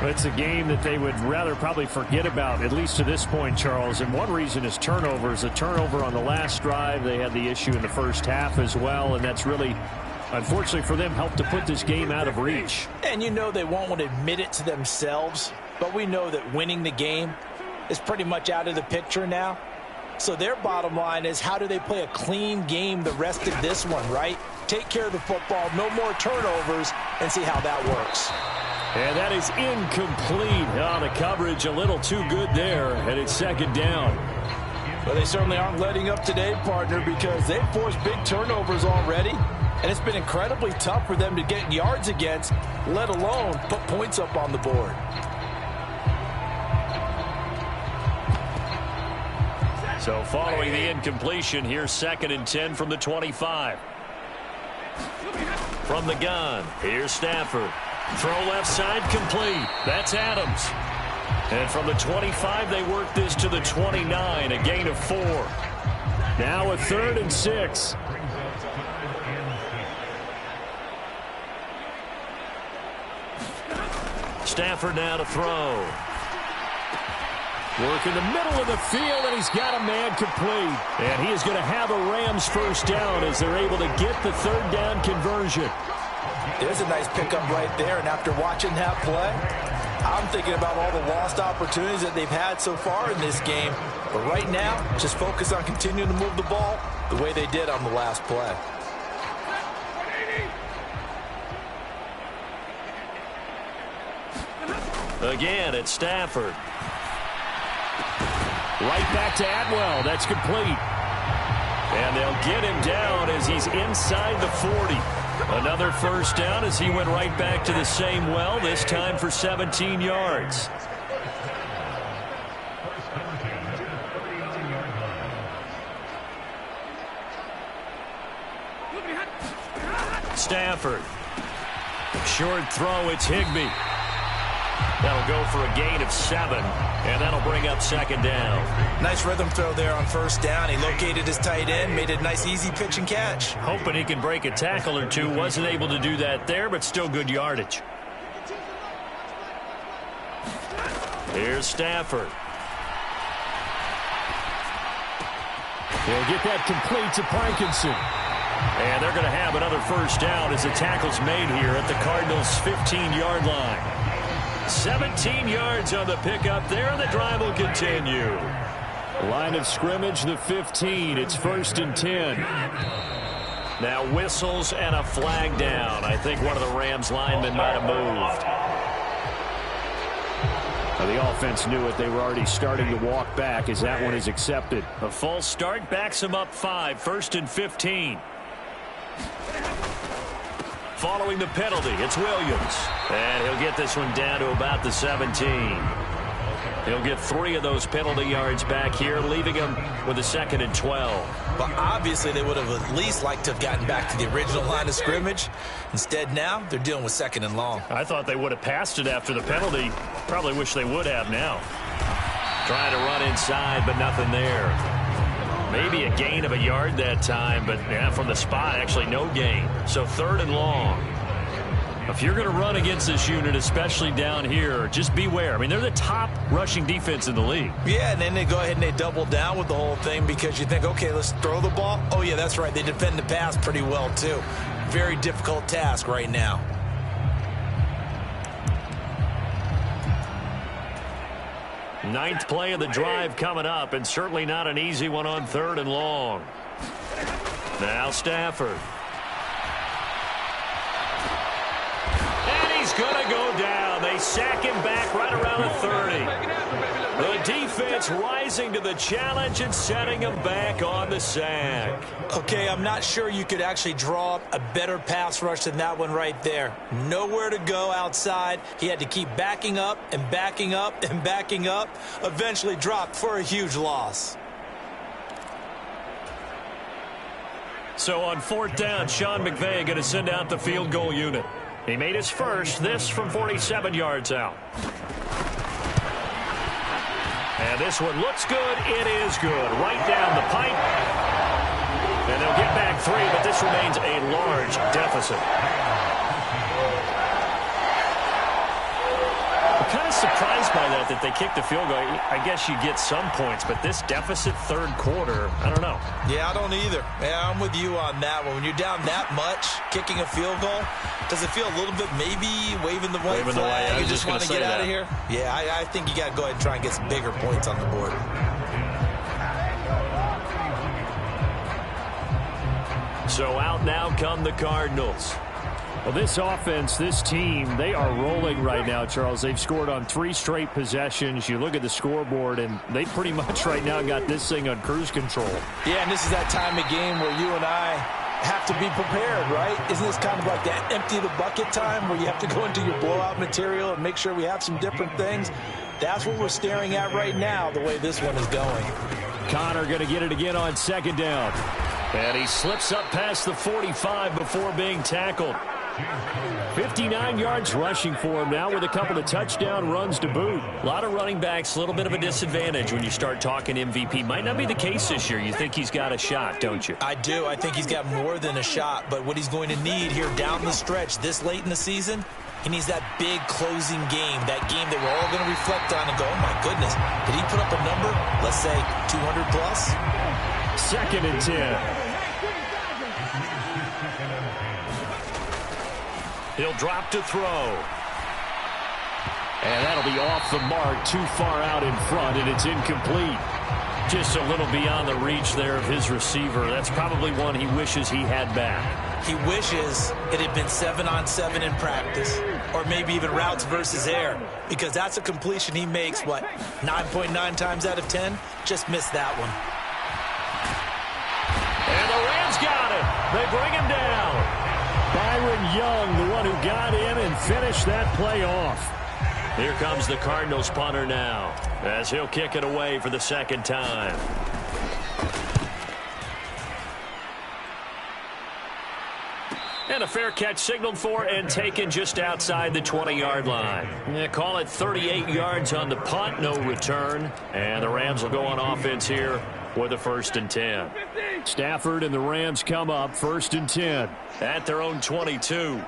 It's a game that they would rather probably forget about, at least to this point, Charles. And one reason is turnovers. A turnover on the last drive. They had the issue in the first half as well, and that's really unfortunately for them, helped to put this game out of reach. And you know they won't want to admit it to themselves, but we know that winning the game is pretty much out of the picture now. So their bottom line is, how do they play a clean game the rest of this one, right? Take care of the football, no more turnovers, and see how that works. And that is incomplete. Oh, the coverage a little too good there, and it's second down. Well, they certainly aren't letting up today, partner, because they've forced big turnovers already, and it's been incredibly tough for them to get yards against, let alone put points up on the board. So following the incompletion, here's 2nd and 10 from the 25. From the gun, here's Stafford. Throw left side, complete. That's Adams. And from the 25, they work this to the 29, a gain of 4. Now a 3rd and 6. Stafford now to throw. Work in the middle of the field, and he's got a man complete. And he is going to have a Rams first down as they're able to get the 3rd down conversion. There's a nice pickup right there, and after watching that play, I'm thinking about all the lost opportunities that they've had so far in this game. But right now, just focus on continuing to move the ball the way they did on the last play. Again, it's Stafford. Right back to Atwell. That's complete. And they'll get him down as he's inside the 40. Another first down as he went right back to the same well, this time for 17 yards. Stafford. Short throw, it's Higbee. That'll go for a gain of 7, and that'll bring up 2nd down. Nice rhythm throw there on first down. He located his tight end, made it a nice easy pitch and catch. Hoping he can break a tackle or two. Wasn't able to do that there, but still good yardage. Here's Stafford. He'll get that complete to Parkinson. And they're going to have another first down as the tackle's made here at the Cardinals' 15-yard line. 17 yards on the pickup there, and the drive will continue. Line of scrimmage, the 15. It's 1st and 10. Now whistles and a flag down. I think one of the Rams linemen might have moved. Now, the offense knew it. They were already starting to walk back as that one is accepted. A false start backs him up 5. 1st and 15. Following the penalty, it's Williams. And he'll get this one down to about the 17. He'll get 3 of those penalty yards back here, leaving him with a 2nd and 12. But obviously they would have at least liked to have gotten back to the original line of scrimmage. Instead now, they're dealing with 2nd and long. I thought they would have passed it after the penalty. Probably wish they would have now. Trying to run inside, but nothing there. Maybe a gain of a yard that time, but yeah, from the spot, actually no gain. So 3rd and long. If you're going to run against this unit, especially down here, just beware. I mean, they're the top rushing defense in the league. Yeah, and then they go ahead and they double down with the whole thing because you think, okay, let's throw the ball. Oh, yeah, that's right. They defend the pass pretty well, too. Very difficult task right now. Ninth play of the drive coming up, and certainly not an easy one on 3rd and long. Now Stafford. And he's going to go down. They sack him back right around the 30. The defense rising to the challenge and setting him back on the sack. Okay, I'm not sure you could actually draw up a better pass rush than that one right there. Nowhere to go outside. He had to keep backing up and backing up and backing up. Eventually dropped for a huge loss. So on 4th down, Sean McVay going to send out the field goal unit. He made his first, this from 47 yards out. And this one looks good. It is good. Right down the pipe. And they'll get back 3, but this remains a large deficit. kind of surprised by that they kicked the field goal. I guess you get some points, but this deficit third quarter, I don't know. Yeah, I don't either. Yeah, I'm with you on that one. When you're down that much, kicking a field goal, does it feel a little bit maybe waving the white flag? You just want to get out of here? Yeah, I think you got to go ahead and try and get some bigger points on the board. So out now come the Cardinals. Well, this offense, this team, they are rolling right now, Charles. They've scored on 3 straight possessions. You look at the scoreboard, and they pretty much right now got this thing on cruise control. Yeah, and this is that time of game where you and I have to be prepared, right? Isn't this kind of like that empty the bucket time where you have to go into your blowout material and make sure we have some different things? That's what we're staring at right now, the way this one is going. Connor going to get it again on second down. And he slips up past the 45 before being tackled. 59 yards rushing for him now with a couple of touchdown runs to boot. A lot of running backs, a little bit of a disadvantage when you start talking MVP. Might not be the case this year. You think he's got a shot, don't you? I do. I think he's got more than a shot. But what he's going to need here down the stretch this late in the season, he needs that big closing game, that game that we're all going to reflect on and go, oh, my goodness, did he put up a number, let's say 200 plus? 2nd and 10. He'll drop to throw. And that'll be off the mark, too far out in front, and it's incomplete. Just a little beyond the reach there of his receiver. That's probably one he wishes he had back. He wishes it had been 7-on-7 in practice, or maybe even routes versus air, because that's a completion he makes, 9.9 times out of 10? Just missed that one. And the Rams got him. They bring him down. Byron Young, the one who got in and finished that play off. Here comes the Cardinals punter now, as he'll kick it away for the second time. And a fair catch signaled for and taken just outside the 20-yard line. They call it 38 yards on the punt, no return. And the Rams will go on offense here with a 1st and 10. Stafford and the Rams come up 1st and 10. At their own 22.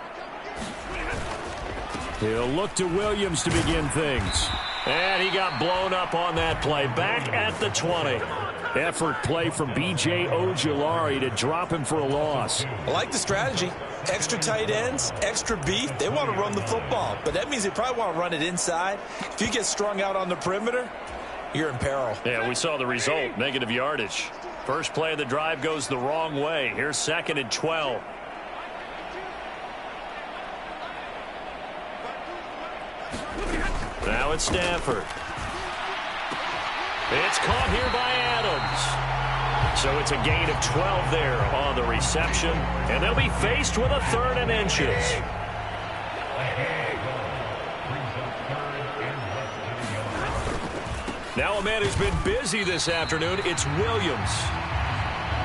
He'll look to Williams to begin things. And he got blown up on that play. Back at the 20. Effort play from B.J. Ojulari to drop him for a loss. I like the strategy. Extra tight ends, extra beef. They want to run the football, but that means they probably want to run it inside. If you get strung out on the perimeter, you're in peril. Yeah, we saw the result, negative yardage. First play of the drive goes the wrong way. Here's 2nd and 12. Now it's Stafford. It's caught here by Adams. So it's a gain of 12 there on the reception. And they'll be faced with a 3rd and inches. Now a man who's been busy this afternoon, it's Williams.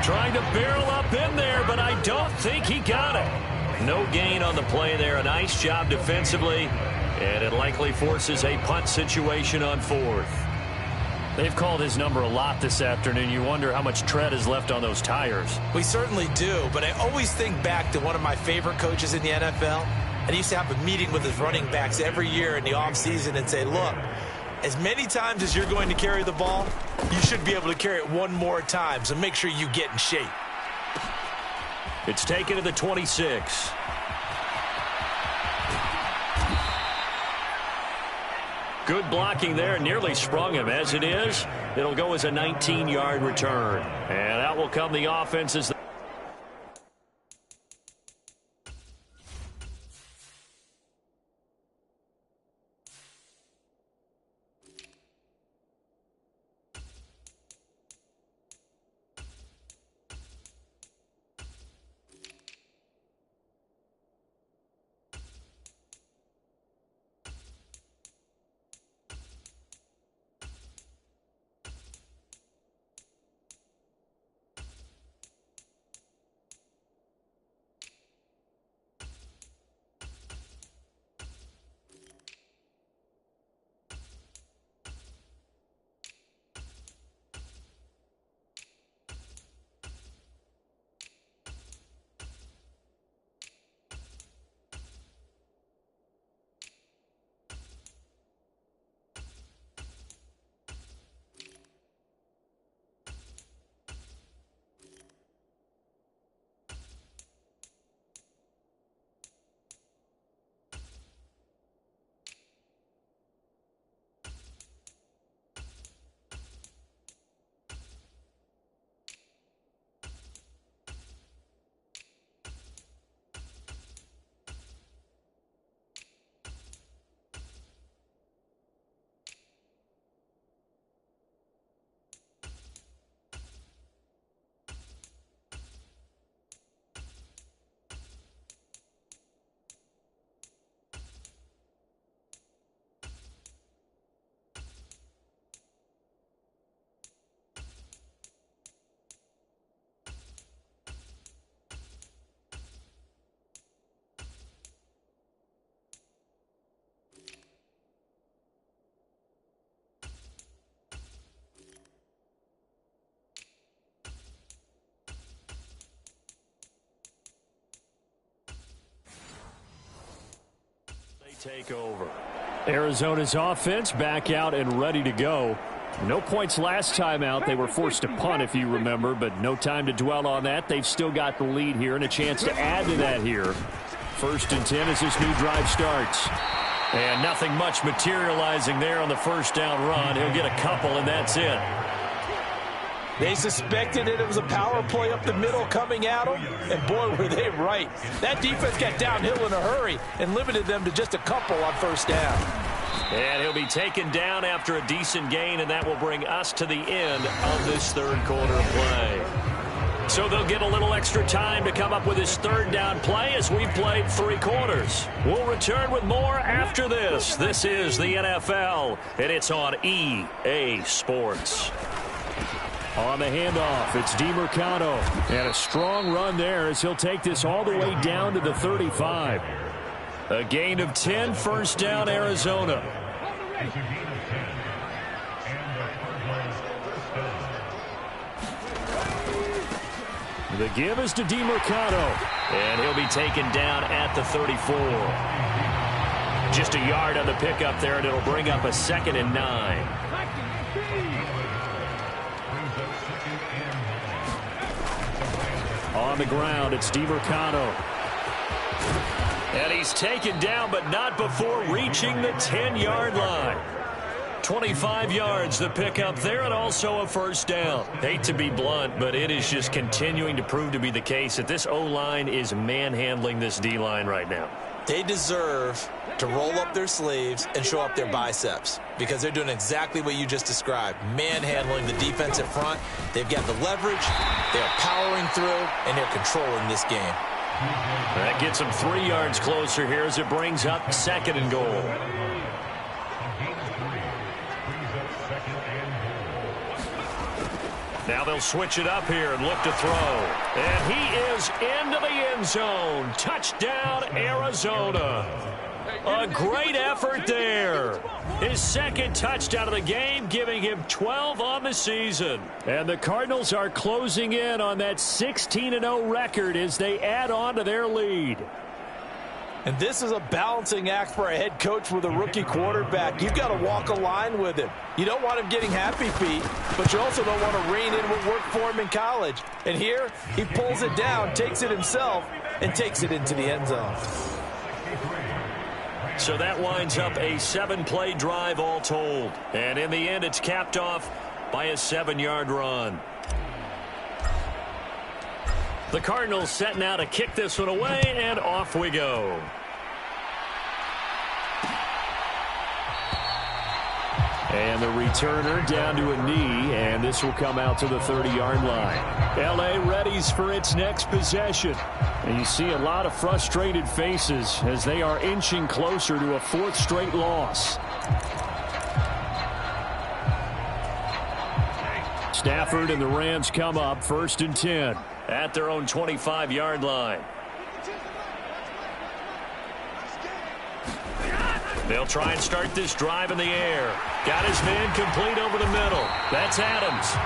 Trying to barrel up in there, but I don't think he got it. No gain on the play there. A nice job defensively, and it likely forces a punt situation on 4th. They've called his number a lot this afternoon. You wonder how much tread is left on those tires. We certainly do, but I always think back to one of my favorite coaches in the NFL, and he used to have a meeting with his running backs every year in the offseason and say, look, as many times as you're going to carry the ball, you should be able to carry it one more time, so make sure you get in shape. It's taken to the 26. Good blocking there, nearly sprung him. As it is, it'll go as a 19-yard return. And out will come the offense as take over. Arizona's offense back out and ready to go. No points last time out. They were forced to punt, if you remember, but no time to dwell on that. They've still got the lead here and a chance to add to that here. 1st and 10 as this new drive starts. And nothing much materializing there on the first down run. He'll get a couple, and that's it. They suspected it was a power play up the middle coming at them, and boy, were they right. That defense got downhill in a hurry and limited them to just a couple on first down. And he'll be taken down after a decent gain, and that will bring us to the end of this third quarter of play. So they'll get a little extra time to come up with his third down play as we've played 3 quarters. We'll return with more after this. This is the NFL, and it's on EA Sports. On the handoff, it's DeMercado. And a strong run there as he'll take this all the way down to the 35. A gain of 10, first down, Arizona. The give is to DeMercado. And he'll be taken down at the 34. Just a yard on the pickup there, and it'll bring up a 2nd and 9. On the ground, it's DeMercado. And he's taken down, but not before reaching the 10-yard line. 25 yards the pickup there, and also a first down. Hate to be blunt, but it is just continuing to prove to be the case that this O-line is manhandling this D-line right now. They deserve to roll up their sleeves and show up their biceps because they're doing exactly what you just described, manhandling the defense in front. They've got the leverage, they're powering through, and they're controlling this game. That gets them 3 yards closer here as it brings up 2nd and goal. Now they'll switch it up here and look to throw. And he is into the end zone. Touchdown, Arizona. A great effort there. His 2nd touchdown of the game, giving him 12 on the season. And the Cardinals are closing in on that 16-0 record as they add on to their lead. And this is a balancing act for a head coach with a rookie quarterback. You've got to walk a line with him. You don't want him getting happy feet, but you also don't want to rein in what worked for him in college. And here, he pulls it down, takes it himself, and takes it into the end zone. So that winds up a 7-play drive all told. And in the end, it's capped off by a 7-yard run. The Cardinals setting out to kick this one away, and off we go. And the returner down to a knee, and this will come out to the 30-yard line. L.A. readies for its next possession. And you see a lot of frustrated faces as they are inching closer to a 4th straight loss. Stafford and the Rams come up 1st and 10 at their own 25-yard line. They'll try and start this drive in the air. Got his man complete over the middle. That's Adams.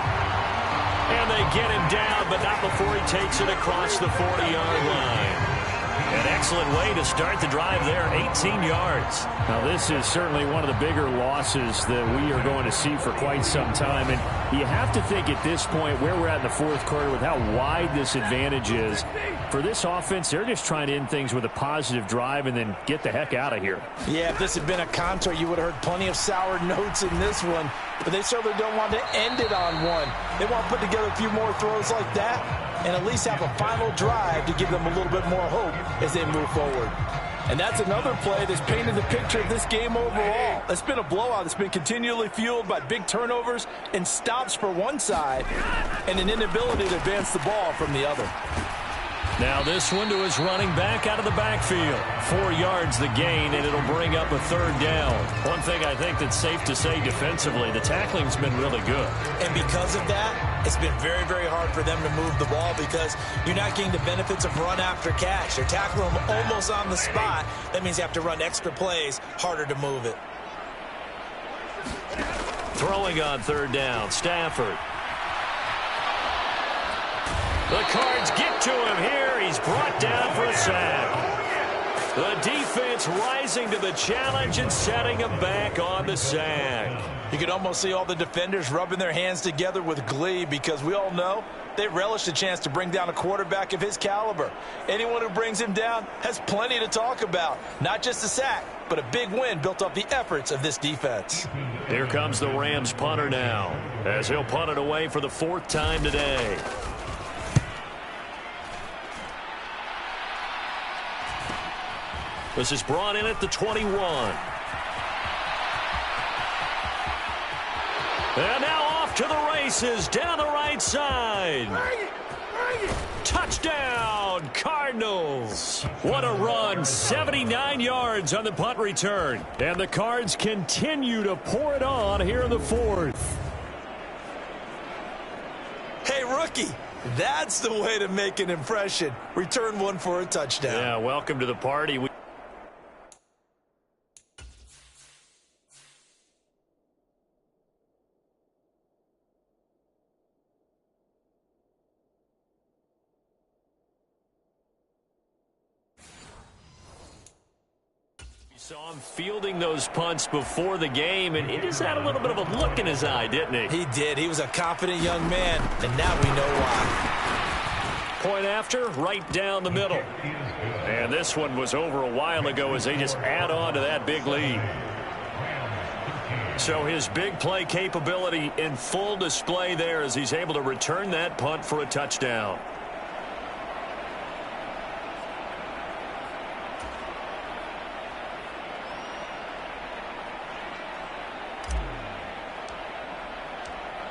And they get him down, but not before he takes it across the 40-yard line. An excellent way to start the drive there, 18 yards. Now, this is certainly one of the bigger losses that we are going to see for quite some time. And you have to think at this point where we're at in the 4th quarter with how wide this advantage is. For this offense, they're just trying to end things with a positive drive and then get the heck out of here. Yeah, if this had been a counter, you would have heard plenty of sour notes in this one. But they certainly don't want to end it on one. They want to put together a few more throws like that and at least have a final drive to give them a little bit more hope as they move forward. And that's another play that's painted the picture of this game overall. It's been a blowout. It's been continually fueled by big turnovers and stops for one side and an inability to advance the ball from the other. Now this one to his running back out of the backfield. 4 yards the gain, and it'll bring up a 3rd down. One thing I think that's safe to say defensively, the tackling's been really good. And because of that, it's been very, very hard for them to move the ball because you're not getting the benefits of run after catch. They're tackling them almost on the spot. That means you have to run extra plays, harder to move it. Throwing on 3rd down, Stafford. The Cards get to him here. He's brought down for a sack. The defense rising to the challenge and setting him back on the sack. You can almost see all the defenders rubbing their hands together with glee because we all know they relish the chance to bring down a quarterback of his caliber. Anyone who brings him down has plenty to talk about. Not just a sack, but a big win built off the efforts of this defense. Here comes the Rams punter now, as he'll punt it away for the 4th time today. This is brought in at the 21. And now off to the races down the right side. Touchdown, Cardinals. What a run. 79 yards on the punt return. And the Cards continue to pour it on here in the 4th. Hey, rookie, that's the way to make an impression. Return one for a touchdown. Yeah, welcome to the party. Saw him fielding those punts before the game, and he just had a little bit of a look in his eye, didn't he? He did. He was a confident young man, and now we know why. Point after, right down the middle. And this one was over a while ago as they just add on to that big lead. So his big play capability in full display there as he's able to return that punt for a touchdown.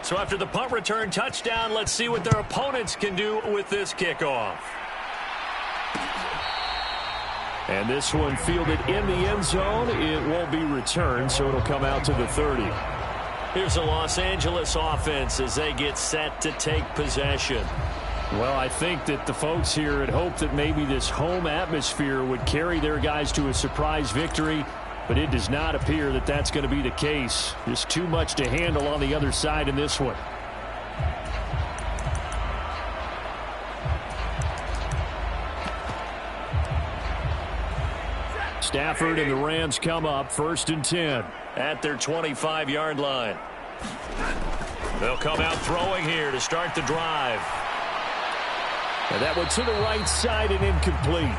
So after the punt return touchdown, let's see what their opponents can do with this kickoff. And this one fielded in the end zone. It won't be returned, so it'll come out to the 30. Here's the Los Angeles offense as they get set to take possession. Well, I think that the folks here had hoped that maybe this home atmosphere would carry their guys to a surprise victory. But it does not appear that that's going to be the case. Just too much to handle on the other side in this one. Stafford and the Rams come up 1st and 10 at their 25-yard line. They'll come out throwing here to start the drive. And that one to the right side and incomplete.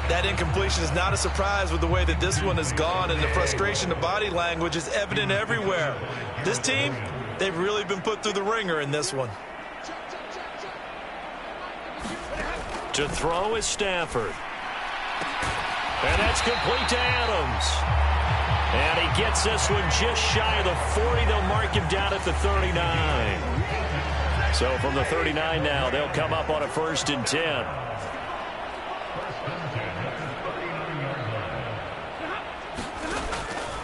That incompletion is not a surprise with the way that this one has gone, and the frustration of body language is evident everywhere. This team, they've really been put through the ringer in this one. To throw is Stafford. And that's complete to Adams. And he gets this one just shy of the 40. They'll mark him down at the 39. So from the 39 now, they'll come up on a 1st and 10.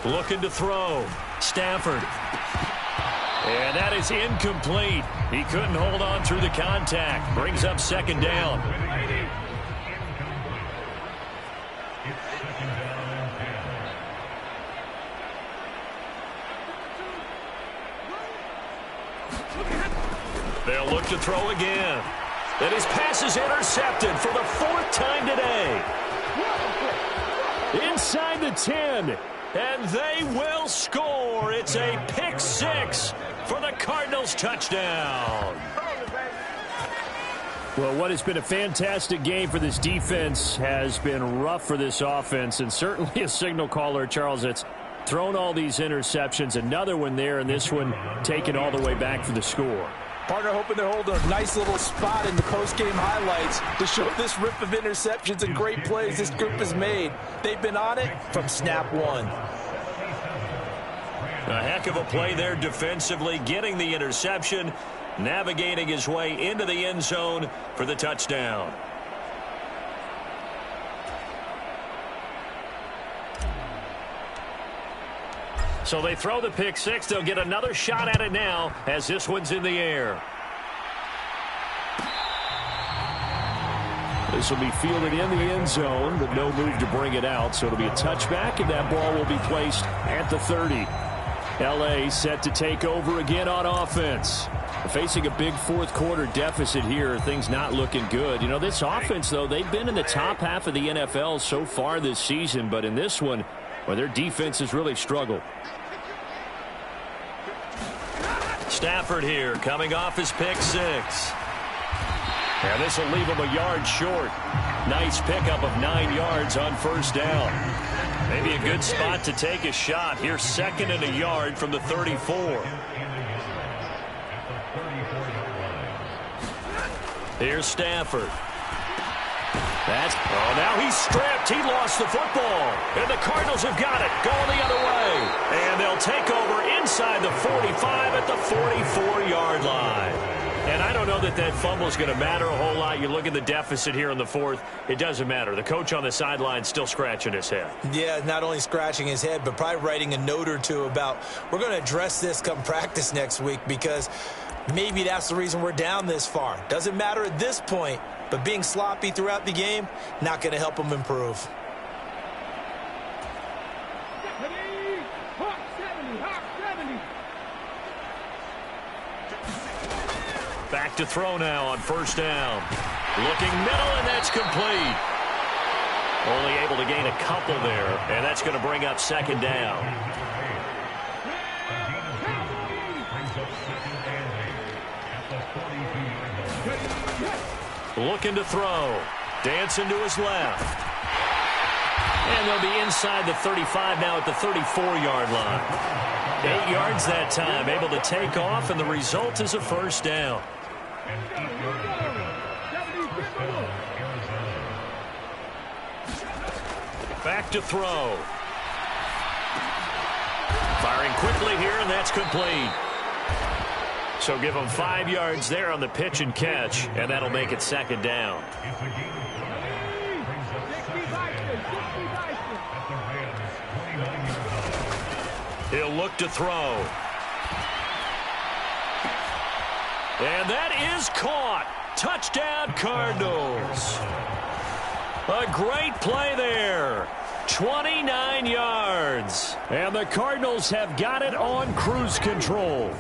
Looking to throw. Stafford. And that is incomplete. He couldn't hold on through the contact. Brings up 2nd down. They'll look to throw again. And his pass is intercepted for the 4th time today. Inside the 10. And they will score. It's a pick 6 for the Cardinals touchdown. Well, what has been a fantastic game for this defense has been rough for this offense, and certainly a signal caller, Charles, that's thrown all these interceptions. Another one there, and this one taken all the way back for the score. Partner hoping to hold a nice little spot in the post-game highlights to show this rip of interceptions and great plays this group has made. They've been on it from snap one. A heck of a play there defensively, getting the interception, navigating his way into the end zone for the touchdown. So they throw the pick 6. They'll get another shot at it now as this one's in the air. This will be fielded in the end zone, but no move to bring it out. So it'll be a touchback, and that ball will be placed at the 30. L.A. set to take over again on offense. Facing a big fourth-quarter deficit here, things not looking good. You know, this offense, though, they've been in the top half of the NFL so far this season, but in this one, well, their defense has really struggled. Stafford here, coming off his pick six. And this will leave him a yard short. Nice pickup of 9 yards on first down. Maybe a good spot to take a shot. Here's 2nd and a yard from the 34. Here's Stafford. Now he's stripped. He lost the football. And the Cardinals have got it. Going the other way. And they'll take over inside the 45 at the 44-yard line. And I don't know that that fumble is going to matter a whole lot. You look at the deficit here in the fourth. It doesn't matter. The coach on the sideline still scratching his head. Yeah, not only scratching his head, but probably writing a note or two about we're going to address this come practice next week because maybe that's the reason we're down this far. Doesn't matter at this point, but being sloppy throughout the game, not going to help him improve. Back to throw now on first down. Looking middle, and that's complete. Only able to gain a couple there, and that's going to bring up 2nd down. Looking to throw. Dancing to his left. And they'll be inside the 35 now at the 34-yard line. 8 yards that time, able to take off, and the result is a first down. Back to throw. Firing quickly here, and that's complete. So give him 5 yards there on the pitch and catch, and that'll make it 2nd down. He'll look to throw. And that is caught. Touchdown, Cardinals. A great play there. 29 yards. And the Cardinals have got it on cruise control.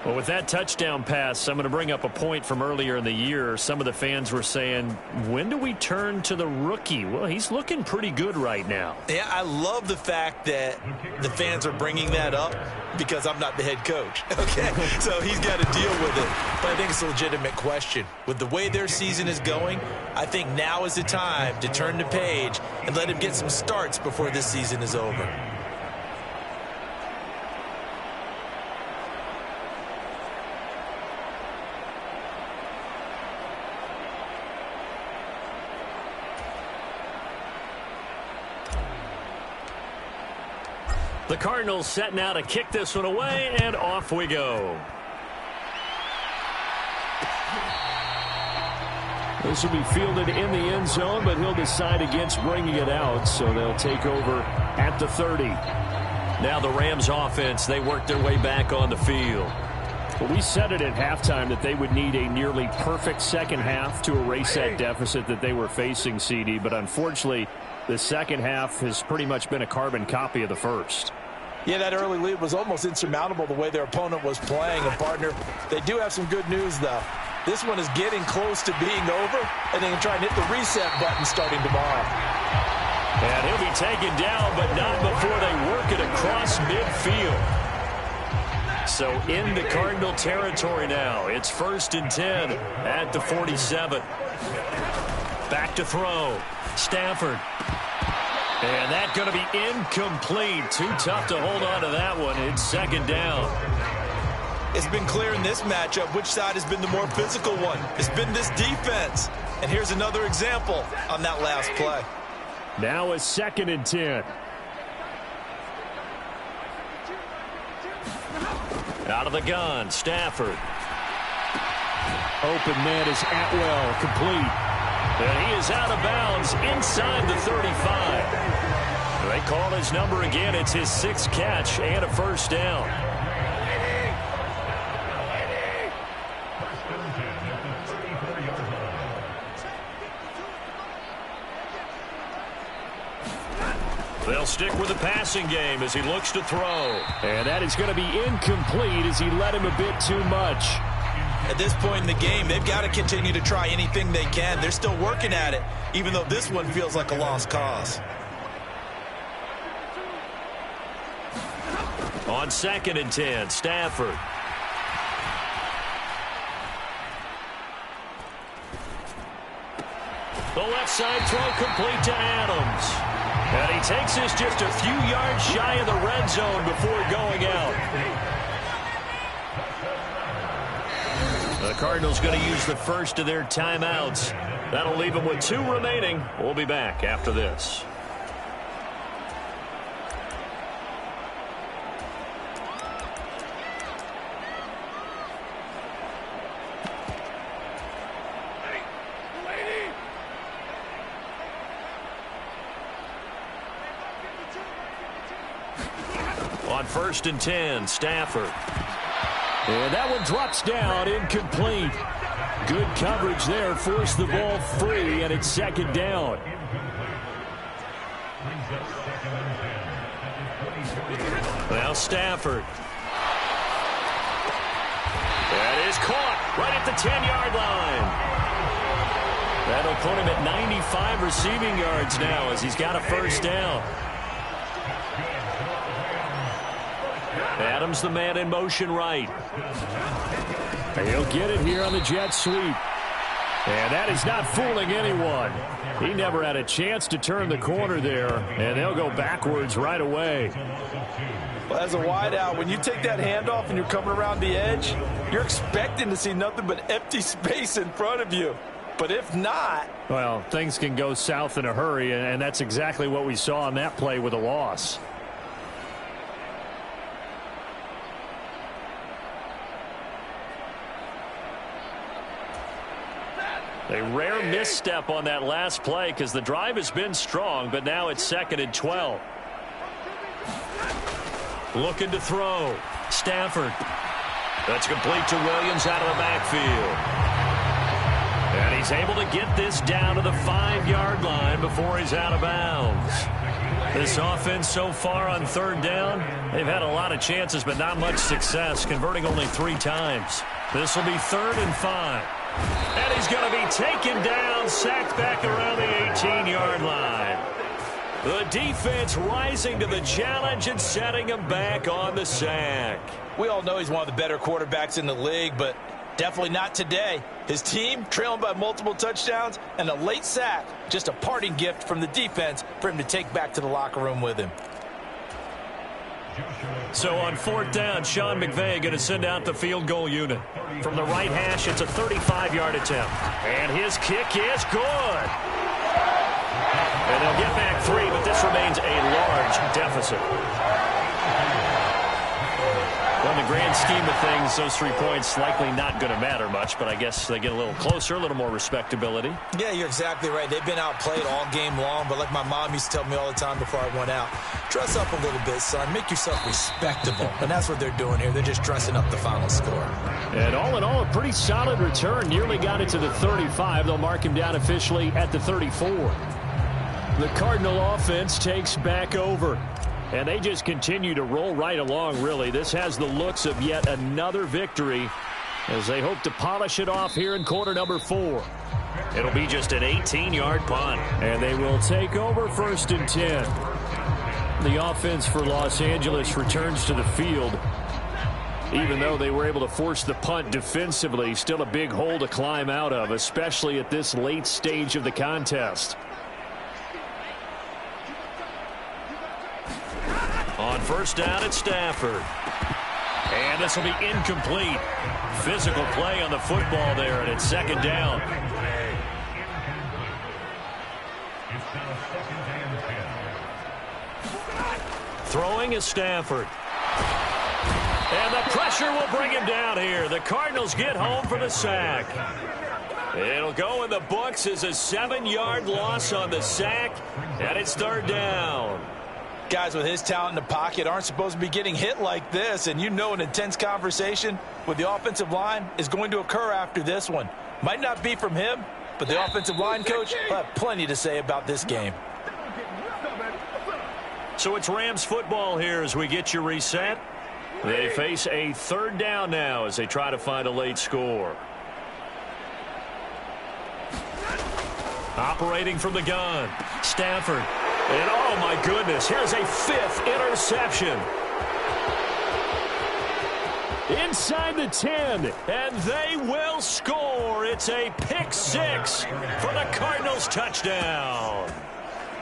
Well, with that touchdown pass, I'm going to bring up a point from earlier in the year. Some of the fans were saying, when do we turn to the rookie? Well, he's looking pretty good right now. Yeah, I love the fact that the fans are bringing that up because I'm not the head coach. Okay, so he's got to deal with it. But I think it's a legitimate question. With the way their season is going, I think now is the time to turn the page and let him get some starts before this season is over. The Cardinals set now to kick this one away, and off we go. This will be fielded in the end zone, but he'll decide against bringing it out, so they'll take over at the 30. Now the Rams offense, they work their way back on the field. Well, we said it at halftime that they would need a nearly perfect second half to erase that deficit that they were facing, CD, but unfortunately, the second half has pretty much been a carbon copy of the first. Yeah, that early lead was almost insurmountable the way their opponent was playing. And, partner, they do have some good news, though. This one is getting close to being over, and they can try and hit the reset button starting tomorrow. And he'll be taken down, but not before they work it across midfield. So into Cardinal territory now. It's 1st and 10 at the 47. Back to throw. Stafford. And that's going to be incomplete. Too tough to hold on to that one. It's 2nd down. It's been clear in this matchup which side has been the more physical one. It's been this defense. And here's another example on that last play. Now it's 2nd and 10. Out of the gun, Stafford. Open man is Atwell, complete. And he is out of bounds inside the 35. They call his number again. It's his 6th catch and a first down. They'll stick with the passing game as he looks to throw. And that is going to be incomplete as he led him a bit too much. At this point in the game, they've got to continue to try anything they can. They're still working at it, even though this one feels like a lost cause. On 2nd and 10, Stafford. The left side throw complete to Adams. And he takes this just a few yards shy of the red zone before going out. The Cardinals going to use the first of their timeouts. That'll leave them with 2 remaining. We'll be back after this. On 1st and 10, Stafford. And that one drops down, incomplete. Good coverage there, forced the ball free, and it's 2nd down. Now Stafford. That is caught right at the 10-yard line. That'll put him at 95 receiving yards now as he's got a 1st down. Adams, the man in motion right. He'll get it here on the jet sweep. And that is not fooling anyone. He never had a chance to turn the corner there, and they'll go backwards right away. Well, as a wideout, when you take that handoff and you're coming around the edge, you're expecting to see nothing but empty space in front of you. But if not... Well, things can go south in a hurry, and that's exactly what we saw on that play with a loss. A rare misstep on that last play because the drive has been strong, but now it's 2nd and 12. Looking to throw. Stafford. That's complete to Williams out of the backfield. And he's able to get this down to the 5-yard line before he's out of bounds. This offense so far on 3rd down, they've had a lot of chances but not much success, converting only 3 times. This will be 3rd and 5. And he's going to be taken down, sacked back around the 18-yard line. The defense rising to the challenge and setting him back on the sack. We all know he's one of the better quarterbacks in the league, but definitely not today. His team trailing by multiple touchdowns and a late sack. Just a parting gift from the defense for him to take back to the locker room with him. So on 4th down, Sean McVay going to send out the field goal unit. From the right hash, it's a 35-yard attempt. And his kick is good. And they'll get back 3, but this remains a large deficit. Well, in the grand scheme of things, those 3 points likely not going to matter much, but I guess they get a little closer, a little more respectability. Yeah, you're exactly right. They've been outplayed all game long, but like my mom used to tell me all the time before I went out, dress up a little bit, son. Make yourself respectable. And that's what they're doing here. They're just dressing up the final score. And all in all, a pretty solid return. Nearly got it to the 35. They'll mark him down officially at the 34. The Cardinal offense takes back over. And they just continue to roll right along, really. This has the looks of yet another victory as they hope to polish it off here in quarter number 4. It'll be just an 18-yard punt. And they will take over 1st and 10. The offense for Los Angeles returns to the field. Even though they were able to force the punt defensively, still a big hole to climb out of, especially at this late stage of the contest. On 1st down, it's Stafford. And this will be incomplete. Physical play on the football there, and it's 2nd down. Throwing is Stafford. And the pressure will bring him down here. The Cardinals get home for the sack. It'll go in the books as a 7-yard loss on the sack, and it's 3rd down. Guys with his talent in the pocket aren't supposed to be getting hit like this, and you know an intense conversation with the offensive line is going to occur after this one. Might not be from him, but the offensive line coach will have plenty to say about this game. So it's Rams football here as we get you reset. They face a third down now as they try to find a late score. Operating from the gun, Stafford. And oh my goodness, here's a 5th interception. Inside the 10, and they will score. It's a pick 6 for the Cardinals touchdown.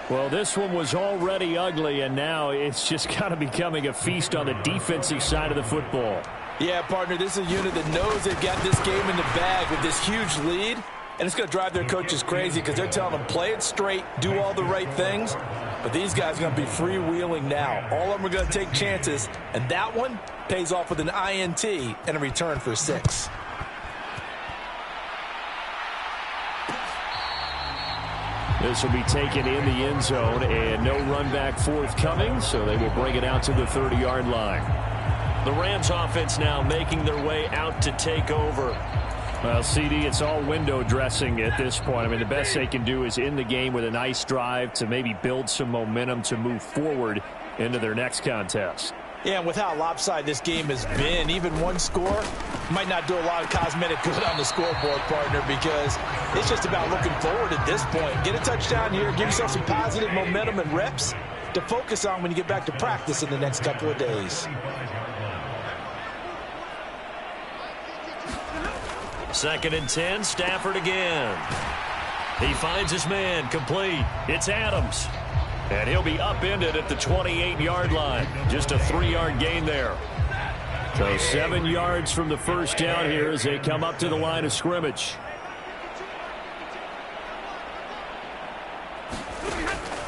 Well, this one was already ugly, and now it's just kind of becoming a feast on the defensive side of the football. Yeah, partner, this is a unit that knows they've got this game in the bag with this huge lead, and it's going to drive their coaches crazy because they're telling them play it straight, do all the right things, but these guys are going to be freewheeling now. All of them are going to take chances, and that one pays off with an INT and a return for 6. This will be taken in the end zone, and no run back forthcoming, so they will bring it out to the 30-yard line. The Rams offense now making their way out to take over. Well, CD, it's all window dressing at this point. I mean, the best they can do is end the game with a nice drive to maybe build some momentum to move forward into their next contest. Yeah, and with how lopsided this game has been, even one score might not do a lot of cosmetic good on the scoreboard, partner, because it's just about looking forward at this point. Get a touchdown here, give yourself some positive momentum and reps to focus on when you get back to practice in the next couple of days. Second and 10, Stafford again. He finds his man, complete. It's Adams. And he'll be upended at the 28-yard line. Just a 3-yard gain there. So 7 yards from the first down here as they come up to the line of scrimmage.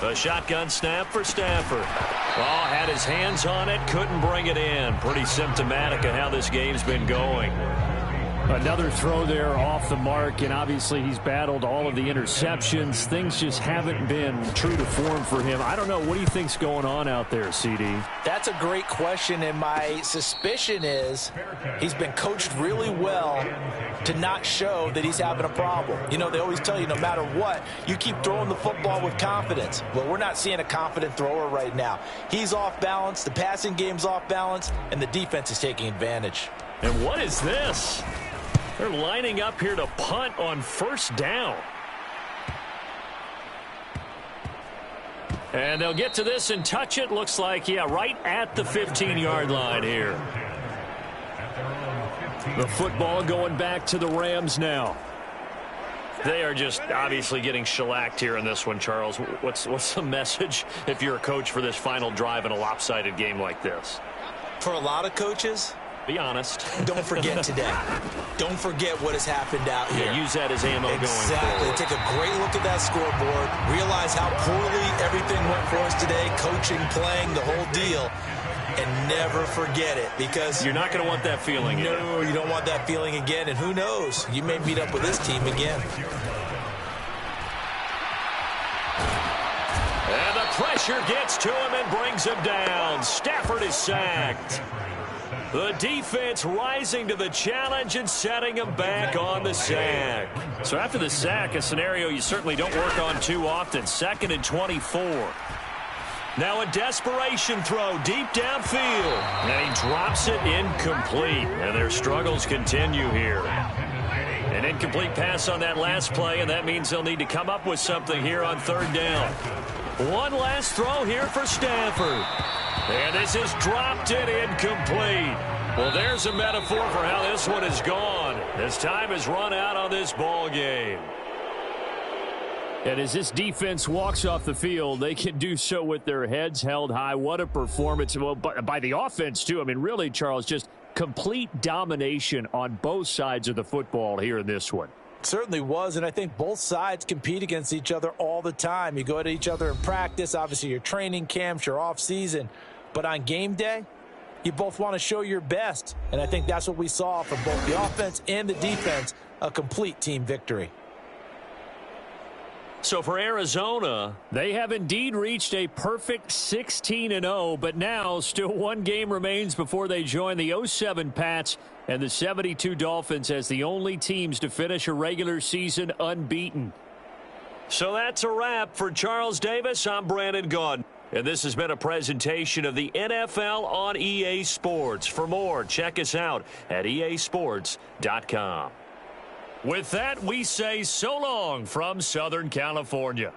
A shotgun snap for Stafford. Oh, had his hands on it, couldn't bring it in. Pretty symptomatic of how this game's been going. Another throw there off the mark, and obviously he's battled all of the interceptions. Things just haven't been true to form for him. I don't know. What do you think's going on out there, CD? That's a great question, and my suspicion is he's been coached really well to not show that he's having a problem. You know, they always tell you no matter what, you keep throwing the football with confidence. Well, we're not seeing a confident thrower right now. He's off balance, the passing game's off balance, and the defense is taking advantage. And what is this? They're lining up here to punt on first down. And they'll get to this and touch it. Looks like, yeah, right at the 15-yard line here. The football going back to the Rams now. They are just obviously getting shellacked here in this one, Charles. What's the message if you're a coach for this final drive in a lopsided game like this? For a lot of coaches, be honest. Don't forget today. Don't forget what has happened out here. Yeah, use that as ammo going forward. Exactly. Take a great look at that scoreboard. Realize how poorly everything went for us today. Coaching, playing, the whole deal. And never forget it, because you're not going to want that feeling again. No, you don't want that feeling again. And who knows? You may meet up with this team again. And the pressure gets to him and brings him down. Stafford is sacked. The defense rising to the challenge and setting him back on the sack. So after the sack, a scenario you certainly don't work on too often. 2nd and 24. Now a desperation throw deep downfield. And he drops it incomplete. And their struggles continue here. An incomplete pass on that last play, and that means they'll need to come up with something here on 3rd down. One last throw here for Stafford. And this is dropped and incomplete. Well, there's a metaphor for how this one is gone. As time has run out on this ball game. And as this defense walks off the field, they can do so with their heads held high. What a performance. Well, by the offense, too. I mean, really, Charles, just complete domination on both sides of the football here in this one. Certainly was, and I think both sides compete against each other all the time. You go at each other in practice, obviously your training camps, your off-season, but on game day, you both want to show your best, and I think that's what we saw from both the offense and the defense, a complete team victory. So for Arizona, they have indeed reached a perfect 16-0, but now still one game remains before they join the 07 Pats and the 72 Dolphins as the only teams to finish a regular season unbeaten. So that's a wrap for Charles Davis. I'm Brandon Gaudin. And this has been a presentation of the NFL on EA Sports. For more, check us out at easports.com. With that, we say so long from Southern California.